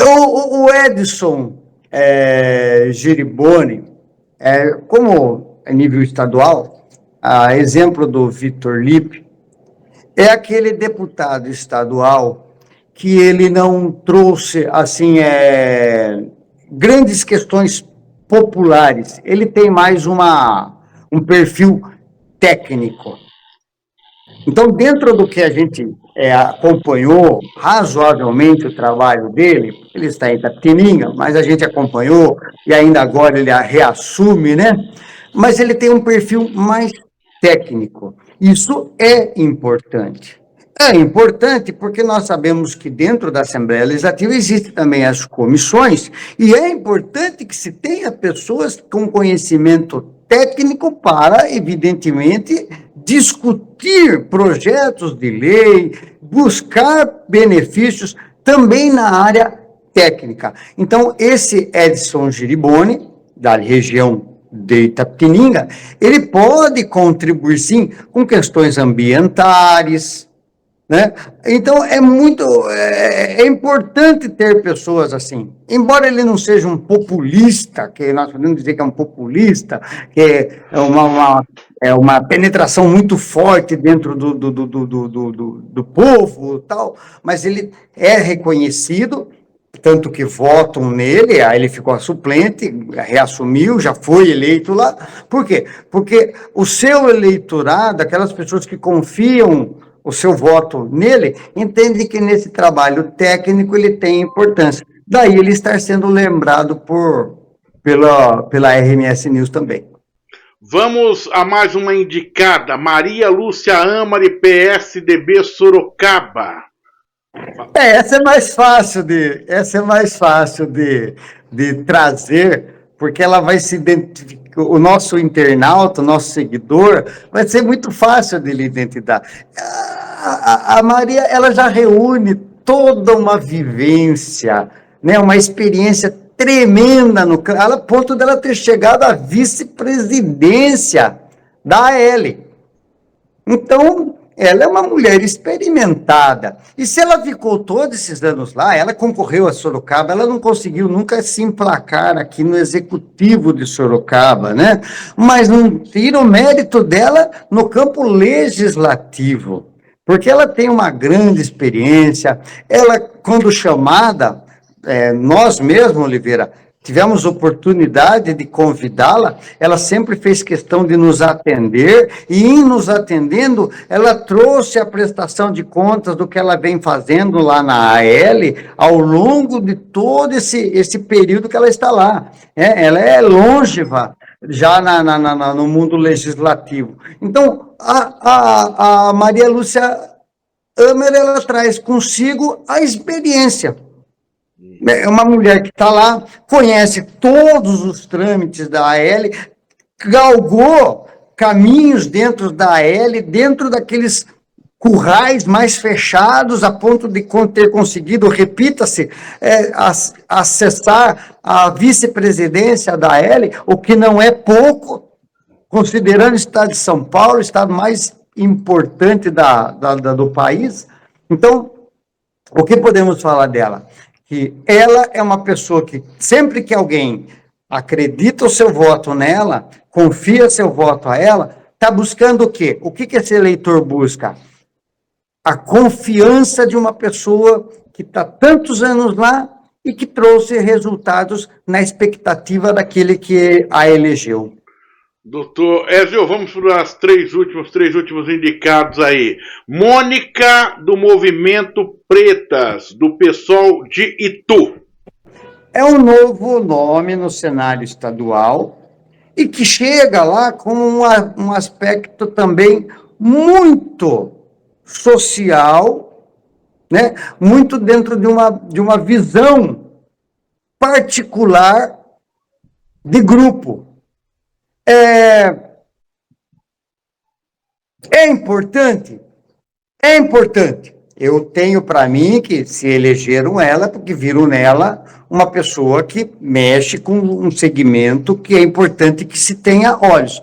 O Edson Giriboni, como a nível estadual, a exemplo do Vitor Lippe, é aquele deputado estadual que ele não trouxe, assim, grandes questões populares. Ele tem mais um perfil técnico. Então, dentro do que a gente acompanhou razoavelmente o trabalho dele, ele está em Itapetininga, mas a gente acompanhou e ainda agora ele reassume, né? Mas ele tem um perfil mais técnico. Isso é importante. É importante porque nós sabemos que dentro da Assembleia Legislativa existem também as comissões, e é importante que se tenha pessoas com conhecimento técnico para, evidentemente, discutir projetos de lei, buscar benefícios também na área técnica. Então, esse Edson Giriboni, da região de Itapetininga, ele pode contribuir, sim, com questões ambientais, né? Então, é importante ter pessoas assim. Embora ele não seja um populista, que nós podemos dizer que é um populista, que é uma penetração muito forte dentro do povo, tal, mas ele é reconhecido, tanto que votam nele, aí ele ficou suplente, reassumiu, já foi eleito lá. Por quê? Porque o seu eleitorado, aquelas pessoas que confiam o seu voto nele, entende que nesse trabalho técnico ele tem importância. Daí ele estar sendo lembrado pela RMS News também. Vamos a mais uma indicada, Maria Lúcia Amari, PSDB Sorocaba. Essa é mais fácil de trazer, porque ela vai se identificar. O nosso internauta, o nosso seguidor, vai ser muito fácil de lhe identificar. A Maria, ela já reúne toda uma vivência, né, uma experiência tremenda a ponto dela ter chegado à vice-presidência da AL. Então, ela é uma mulher experimentada. E se ela ficou todos esses anos lá, ela concorreu a Sorocaba, ela não conseguiu nunca se emplacar aqui no executivo de Sorocaba, né? Mas não tira o mérito dela no campo legislativo, porque ela tem uma grande experiência. Ela, quando chamada, nós mesmos, Oliveira, tivemos oportunidade de convidá-la, ela sempre fez questão de nos atender, e em nos atendendo, ela trouxe a prestação de contas do que ela vem fazendo lá na AL, ao longo de todo esse período que ela está lá. Ela é longeva, já no mundo legislativo. Então, a Maria Lúcia Amer, ela traz consigo a experiência. É uma mulher que está lá, conhece todos os trâmites da AL, galgou caminhos dentro da AL, dentro daqueles currais mais fechados, a ponto de ter conseguido, repita-se, acessar a vice-presidência da AL, o que não é pouco, considerando o estado de São Paulo, o estado mais importante do país. Então, o que podemos falar dela? Que ela é uma pessoa que, sempre que alguém acredita o seu voto nela, confia seu voto a ela, está buscando o quê? O que esse eleitor busca? A confiança de uma pessoa que está tantos anos lá e que trouxe resultados na expectativa daquele que a elegeu. Doutor Ezio, vamos para os três últimos indicados aí. Mônica, do Movimento Pretas, do PSOL de Itu. É um novo nome no cenário estadual e que chega lá com um aspecto também muito social, né? Muito dentro de uma visão particular de grupo. É importante? É importante. Eu tenho para mim que se elegeram ela porque viram nela uma pessoa que mexe com um segmento que é importante que se tenha olhos.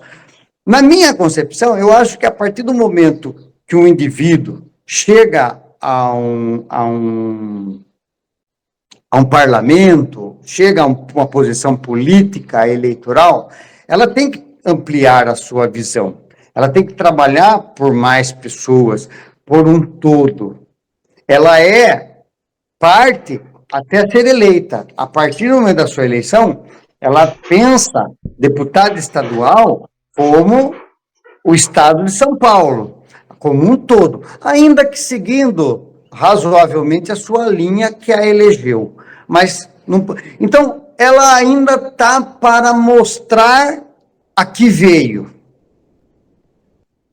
Na minha concepção, eu acho que a partir do momento que um indivíduo chega a um parlamento, chega a uma posição política, eleitoral, ela tem que ampliar a sua visão. Ela tem que trabalhar por mais pessoas, por um todo. Ela é parte até ser eleita. A partir do momento da sua eleição, ela pensa deputado estadual como o estado de São Paulo, como um todo, ainda que seguindo razoavelmente a sua linha que a elegeu. Mas não, então, ela ainda está para mostrar a que veio.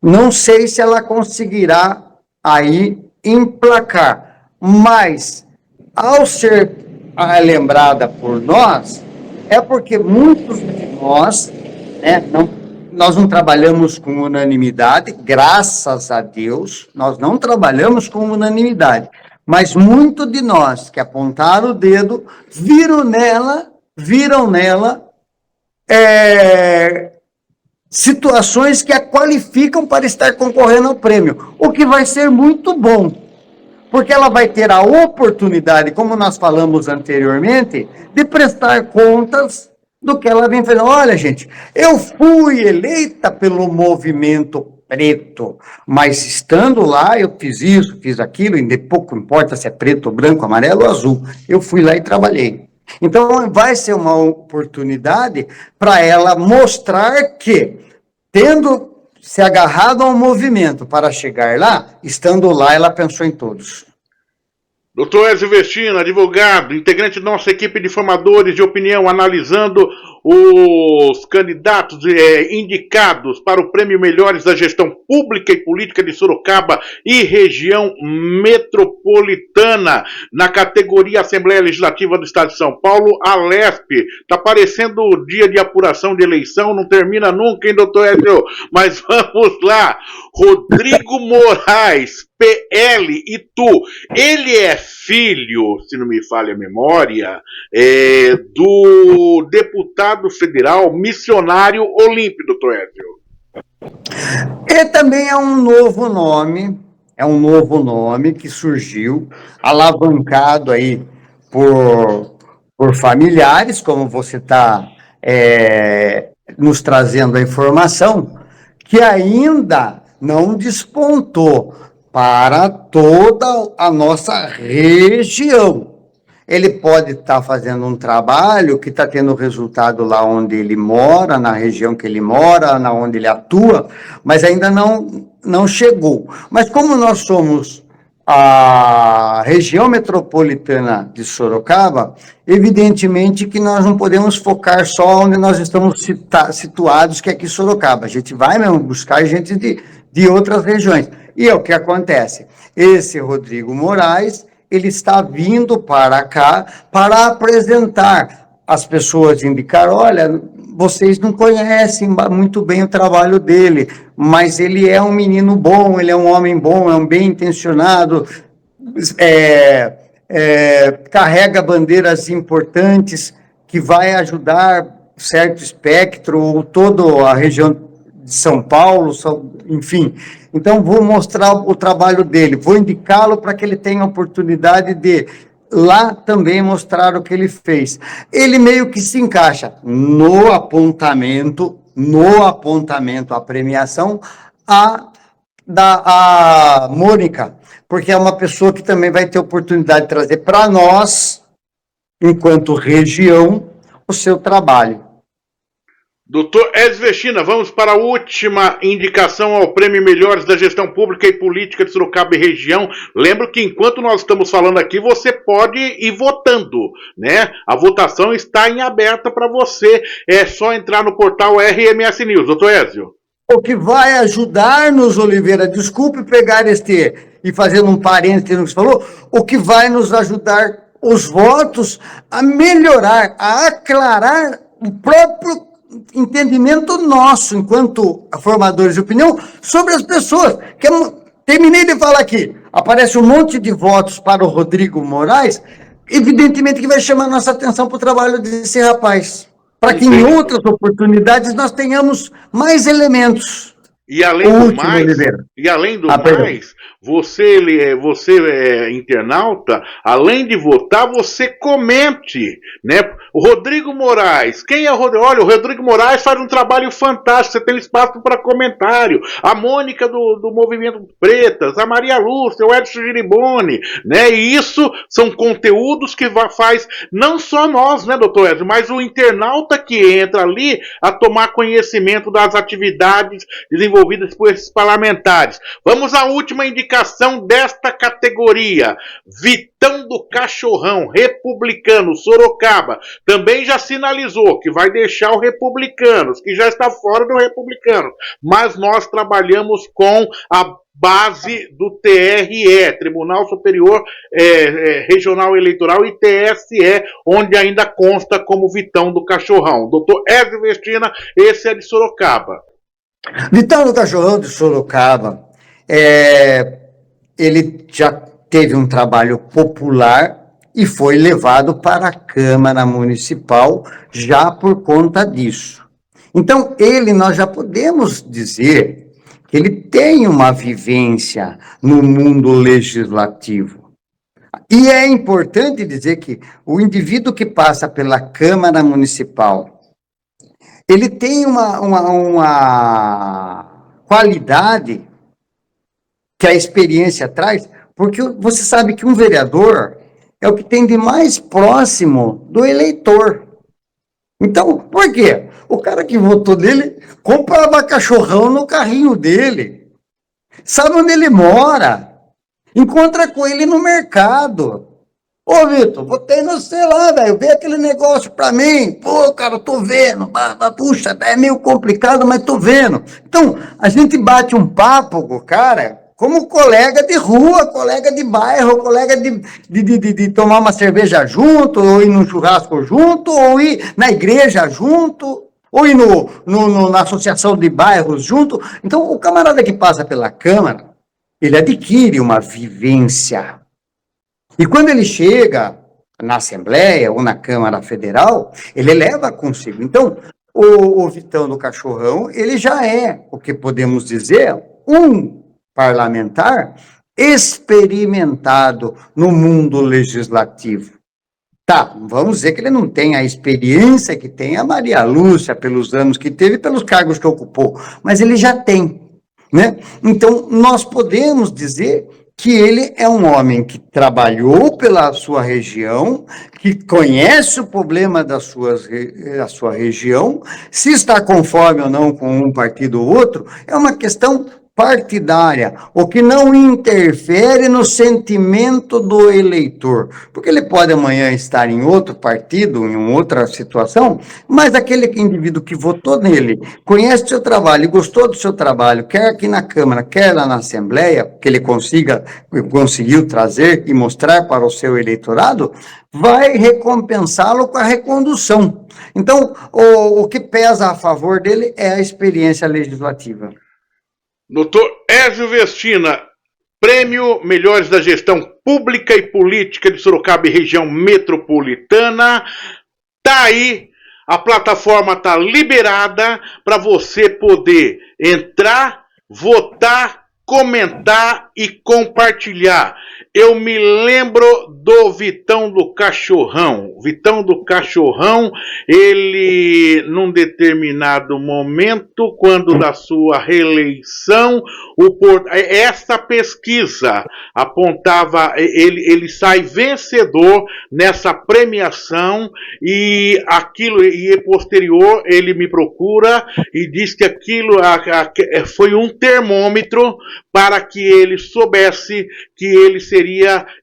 Não sei se ela conseguirá aí emplacar, mas ao ser lembrada por nós, é porque muitos de nós, né, nós não trabalhamos com unanimidade, graças a Deus, nós não trabalhamos com unanimidade, mas muito de nós que apontaram o dedo, viram nela situações que a qualificam para estar concorrendo ao prêmio, o que vai ser muito bom, porque ela vai ter a oportunidade, como nós falamos anteriormente, de prestar contas do que ela vem fazendo. Olha, gente, eu fui eleita pelo Movimento Preto, mas estando lá, eu fiz isso, fiz aquilo, e pouco importa se é preto, branco, amarelo ou azul, eu fui lá e trabalhei. Então, vai ser uma oportunidade para ela mostrar que, tendo se agarrado ao movimento para chegar lá, estando lá, ela pensou em todos. Doutor Ezio Vestino, advogado, integrante da nossa equipe de formadores de opinião, analisando os candidatos indicados para o Prêmio Melhores da Gestão Pública e Política de Sorocaba e região metropolitana, na categoria Assembleia Legislativa do Estado de São Paulo, a LESP. Está parecendo o dia de apuração de eleição, não termina nunca, hein, doutor Ezio? Mas vamos lá. Rodrigo Moraes, PL Itu. Ele é filho, se não me falha a memória, do deputado federal missionário Olímpio, doutor Ezio. Ele também é um novo nome que surgiu, alavancado aí por familiares, como você está nos trazendo a informação, que ainda não despontou para toda a nossa região. Ele pode estar fazendo um trabalho que está tendo resultado lá onde ele mora, na região que ele mora, na onde ele atua, mas ainda não chegou. Mas como nós somos a região metropolitana de Sorocaba, evidentemente que nós não podemos focar só onde nós estamos situados, que é aqui em Sorocaba. A gente vai mesmo buscar gente de outras regiões. E é o que acontece. Esse Rodrigo Moraes, ele está vindo para cá para apresentar. As pessoas indicaram, olha, vocês não conhecem muito bem o trabalho dele, mas ele é um menino bom, ele é um homem bom, é um bem intencionado, carrega bandeiras importantes que vai ajudar certo espectro, ou toda a região de São Paulo, enfim. Então, vou mostrar o trabalho dele, vou indicá-lo para que ele tenha a oportunidade de lá também mostrar o que ele fez. Ele meio que se encaixa no apontamento, a premiação, a Mônica, porque é uma pessoa que também vai ter oportunidade de trazer para nós, enquanto região, o seu trabalho. Doutor Ezio Vestina, vamos para a última indicação ao Prêmio Melhores da Gestão Pública e Política de Sorocaba e Região. Lembro que enquanto nós estamos falando aqui, você pode ir votando, né? A votação está em aberta para você. É só entrar no portal RMS News. Doutor Ezio. O que vai ajudar-nos, Oliveira, desculpe pegar e fazendo um parênteses no que você falou, o que vai nos ajudar os votos a melhorar, a aclarar o próprio entendimento nosso, enquanto formadores de opinião, sobre as pessoas. Terminei de falar aqui, aparece um monte de votos para o Rodrigo Moraes, evidentemente que vai chamar nossa atenção para o trabalho desse rapaz, para que em outras oportunidades nós tenhamos mais elementos. E além do mais, você internauta, além de votar, você comente, né? O Rodrigo Moraes, quem é o Rodrigo? Olha, o Rodrigo Moraes faz um trabalho fantástico, você tem espaço para comentário. A Mônica do Movimento Pretas, a Maria Lúcia, o Edson Giriboni, né? E isso são conteúdos que faz não só nós, né, doutor Edson, mas o internauta que entra ali a tomar conhecimento das atividades desenvolvidas por esses parlamentares. Vamos à última indicação desta categoria. Vitão do Cachorrão, republicano, Sorocaba, também já sinalizou que vai deixar o Republicanos, que já está fora do Republicano, mas nós trabalhamos com a base do TRE, Tribunal Superior Regional Eleitoral, e TSE, onde ainda consta como Vitão do Cachorrão. Doutor Ezio Vestina, esse é de Sorocaba. Vitão do Cachorrão de Sorocaba, ele já teve um trabalho popular e foi levado para a Câmara Municipal já por conta disso. Então, nós já podemos dizer que ele tem uma vivência no mundo legislativo. E é importante dizer que o indivíduo que passa pela Câmara Municipal, ele tem uma qualidade que a experiência traz, porque você sabe que um vereador é o que tem de mais próximo do eleitor. Então, por quê? O cara que votou nele comprava cachorrão no carrinho dele, sabe onde ele mora, encontra com ele no mercado. Ô, Vitor, votei no sei lá, velho, vê aquele negócio pra mim. Pô, cara, tô vendo. Puxa, é meio complicado, mas tô vendo. Então, a gente bate um papo com o cara como colega de rua, colega de bairro, colega de tomar uma cerveja junto, ou ir num churrasco junto, ou ir na igreja junto, ou ir na associação de bairros junto. Então, o camarada que passa pela Câmara, ele adquire uma vivência. E quando ele chega na Assembleia ou na Câmara Federal, ele leva consigo. Então, o Vitão do Cachorrão, ele já é, o que podemos dizer, um parlamentar experimentado no mundo legislativo. Tá, vamos dizer que ele não tem a experiência que tem a Maria Lúcia, pelos anos que teve, pelos cargos que ocupou, mas ele já tem, né? Então, nós podemos dizer que ele é um homem que trabalhou pela sua região, que conhece o problema da sua região, se está conforme ou não com um partido ou outro, é uma questão partidária, o que não interfere no sentimento do eleitor, porque ele pode amanhã estar em outro partido, em outra situação, mas aquele indivíduo que votou nele, conhece o seu trabalho e gostou do seu trabalho, quer aqui na Câmara, quer lá na Assembleia, que ele conseguiu trazer e mostrar para o seu eleitorado, vai recompensá-lo com a recondução. Então, o que pesa a favor dele é a experiência legislativa. Doutor Ézio Vestina, Prêmio Melhores da Gestão Pública e Política de Sorocaba e Região Metropolitana. Tá aí, a plataforma tá liberada para você poder entrar, votar, comentar e compartilhar. Eu me lembro do Vitão do Cachorrão. Vitão do Cachorrão, ele, num determinado momento, quando da sua reeleição, essa pesquisa apontava, ele sai vencedor nessa premiação e aquilo, e posterior, ele me procura e diz que aquilo foi um termômetro para que ele soubesse que ele seria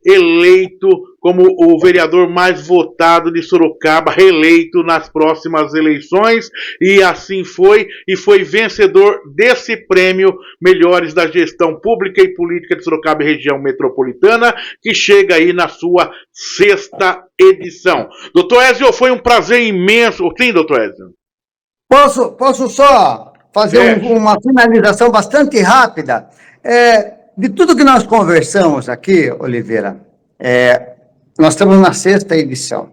eleito como o vereador mais votado de Sorocaba, reeleito nas próximas eleições, e assim foi, e foi vencedor desse prêmio Melhores da Gestão Pública e Política de Sorocaba e Região Metropolitana, que chega aí na sua 6ª edição. Doutor Ézio, foi um prazer imenso. Sim, doutor Ézio? Posso só fazer uma finalização bastante rápida? De tudo que nós conversamos aqui, Oliveira, nós estamos na 6ª edição.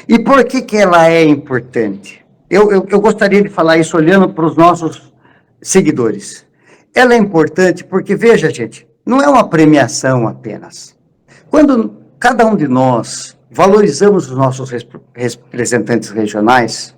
E por que ela é importante? Eu gostaria de falar isso olhando para os nossos seguidores. Ela é importante porque, veja, gente, não é uma premiação apenas. Quando cada um de nós valorizamos os nossos representantes regionais,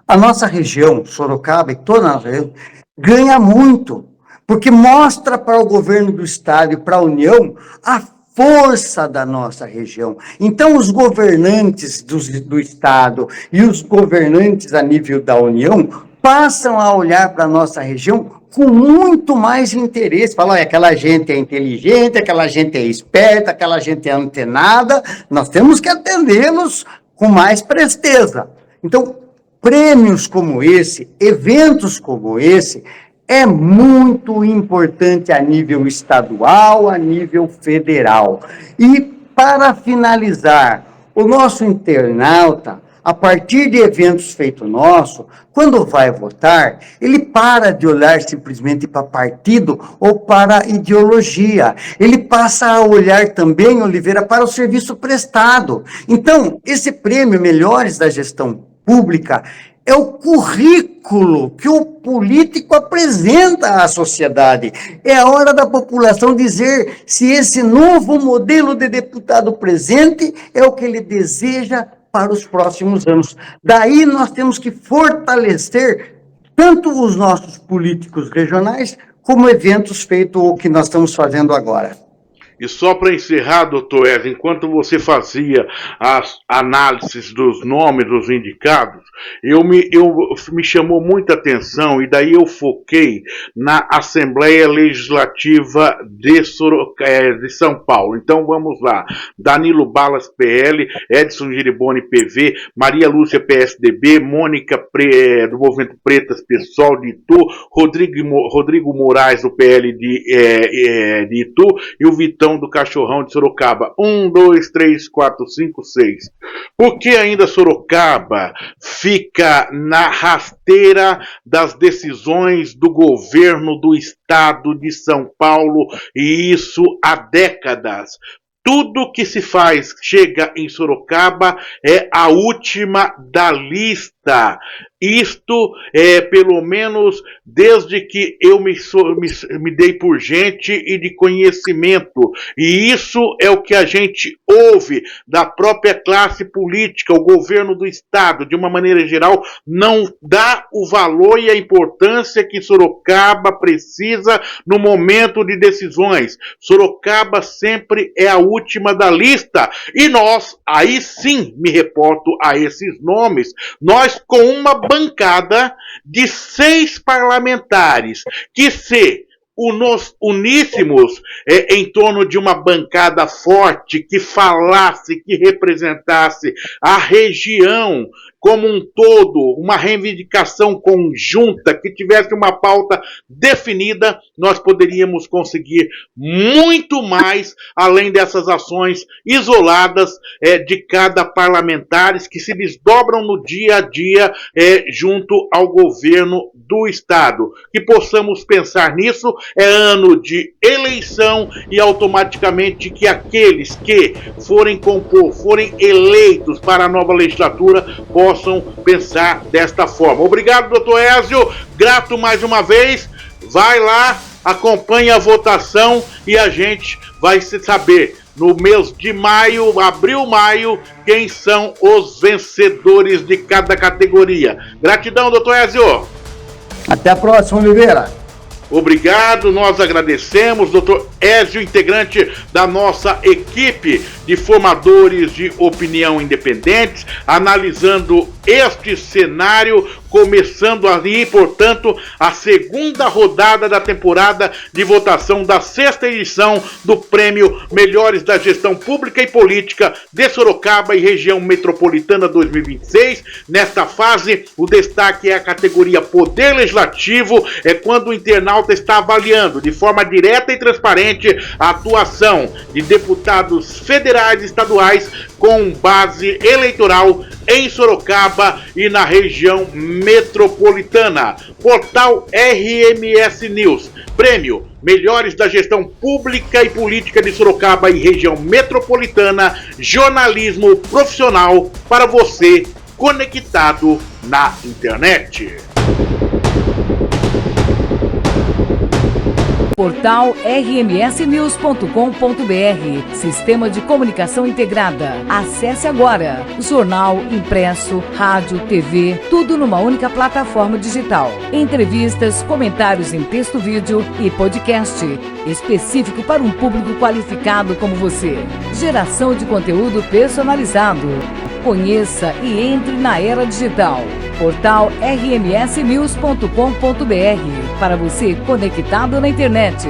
a nossa região, Sorocaba e toda a região, ganha muito, porque mostra para o governo do estado e para a União a força da nossa região. Então, os governantes do estado e os governantes a nível da União passam a olhar para a nossa região com muito mais interesse. Falam, aquela gente é inteligente, aquela gente é esperta, aquela gente é antenada, nós temos que atendê-los com mais presteza. Então, prêmios como esse, eventos como esse, é muito importante a nível estadual, a nível federal. E, para finalizar, o nosso internauta, a partir de eventos feitos nosso, quando vai votar, ele para de olhar simplesmente para partido ou para ideologia. Ele passa a olhar também, Oliveira, para o serviço prestado. Então, esse prêmio Melhores da Gestão Pública é o currículo que o político apresenta à sociedade. É a hora da população dizer se esse novo modelo de deputado presente é o que ele deseja para os próximos anos. Daí nós temos que fortalecer tanto os nossos políticos regionais, como eventos feitos o que nós estamos fazendo agora. E só para encerrar, doutor Ézio, enquanto você fazia as análises dos nomes dos indicados, me chamou muita atenção, e daí eu foquei na Assembleia Legislativa de São Paulo. Então vamos lá: Danilo Balas, PL, Edson Giriboni, PV, Maria Lúcia, PSDB, Mônica do Movimento Pretas, PSOL de Itu, Rodrigo Moraes, do PL de Itu, e o Vitão do Cachorrão de Sorocaba. 1, 2, 3, 4, 5, 6. Por que ainda Sorocaba fica na rasteira das decisões do governo do estado de São Paulo, e isso há décadas? Tudo que se faz, chega em Sorocaba, é a última da lista. Isto é, pelo menos, desde que eu me dei por gente e de conhecimento. E isso é o que a gente ouve da própria classe política. O governo do estado, de uma maneira geral, não dá o valor e a importância que Sorocaba precisa no momento de decisões. Sorocaba sempre é a última da lista. E nós, aí sim, me reporto a esses nomes, nós com uma bancada de 6 parlamentares, que se nos uníssemos em torno de uma bancada forte que falasse, que representasse a região como um todo, uma reivindicação conjunta, que tivesse uma pauta definida, nós poderíamos conseguir muito mais, além dessas ações isoladas de cada parlamentar, que se desdobram no dia a dia junto ao governo do Estado. Que possamos pensar nisso, é ano de eleição e automaticamente que aqueles que forem eleitos para a nova legislatura possam pensar desta forma. Obrigado, doutor Ézio, grato mais uma vez, vai lá, acompanhe a votação e a gente vai saber no mês de maio, abril, maio, quem são os vencedores de cada categoria. Gratidão, doutor Ézio. Até a próxima, Oliveira. Obrigado, nós agradecemos, doutor Ézio, integrante da nossa equipe de formadores de opinião independentes, analisando este cenário, começando ali, portanto, a segunda rodada da temporada de votação da 6ª edição do Prêmio Melhores da Gestão Pública e Política de Sorocaba e Região Metropolitana 2026. Nesta fase, o destaque é a categoria Poder Legislativo, quando o internauta está avaliando de forma direta e transparente a atuação de deputados federais e estaduais com base eleitoral em Sorocaba e na região metropolitana. Portal RMS News, Prêmio Melhores da Gestão Pública e Política de Sorocaba e região metropolitana, jornalismo profissional para você conectado na internet. Portal rmsnews.com.br, Sistema de Comunicação Integrada. Acesse agora. Jornal, impresso, rádio, TV, tudo numa única plataforma digital. Entrevistas, comentários em texto, vídeo e podcast, específico para um público qualificado como você. Geração de conteúdo personalizado. Conheça e entre na era digital. Portal rmsnews.com.br, para você conectado na internet.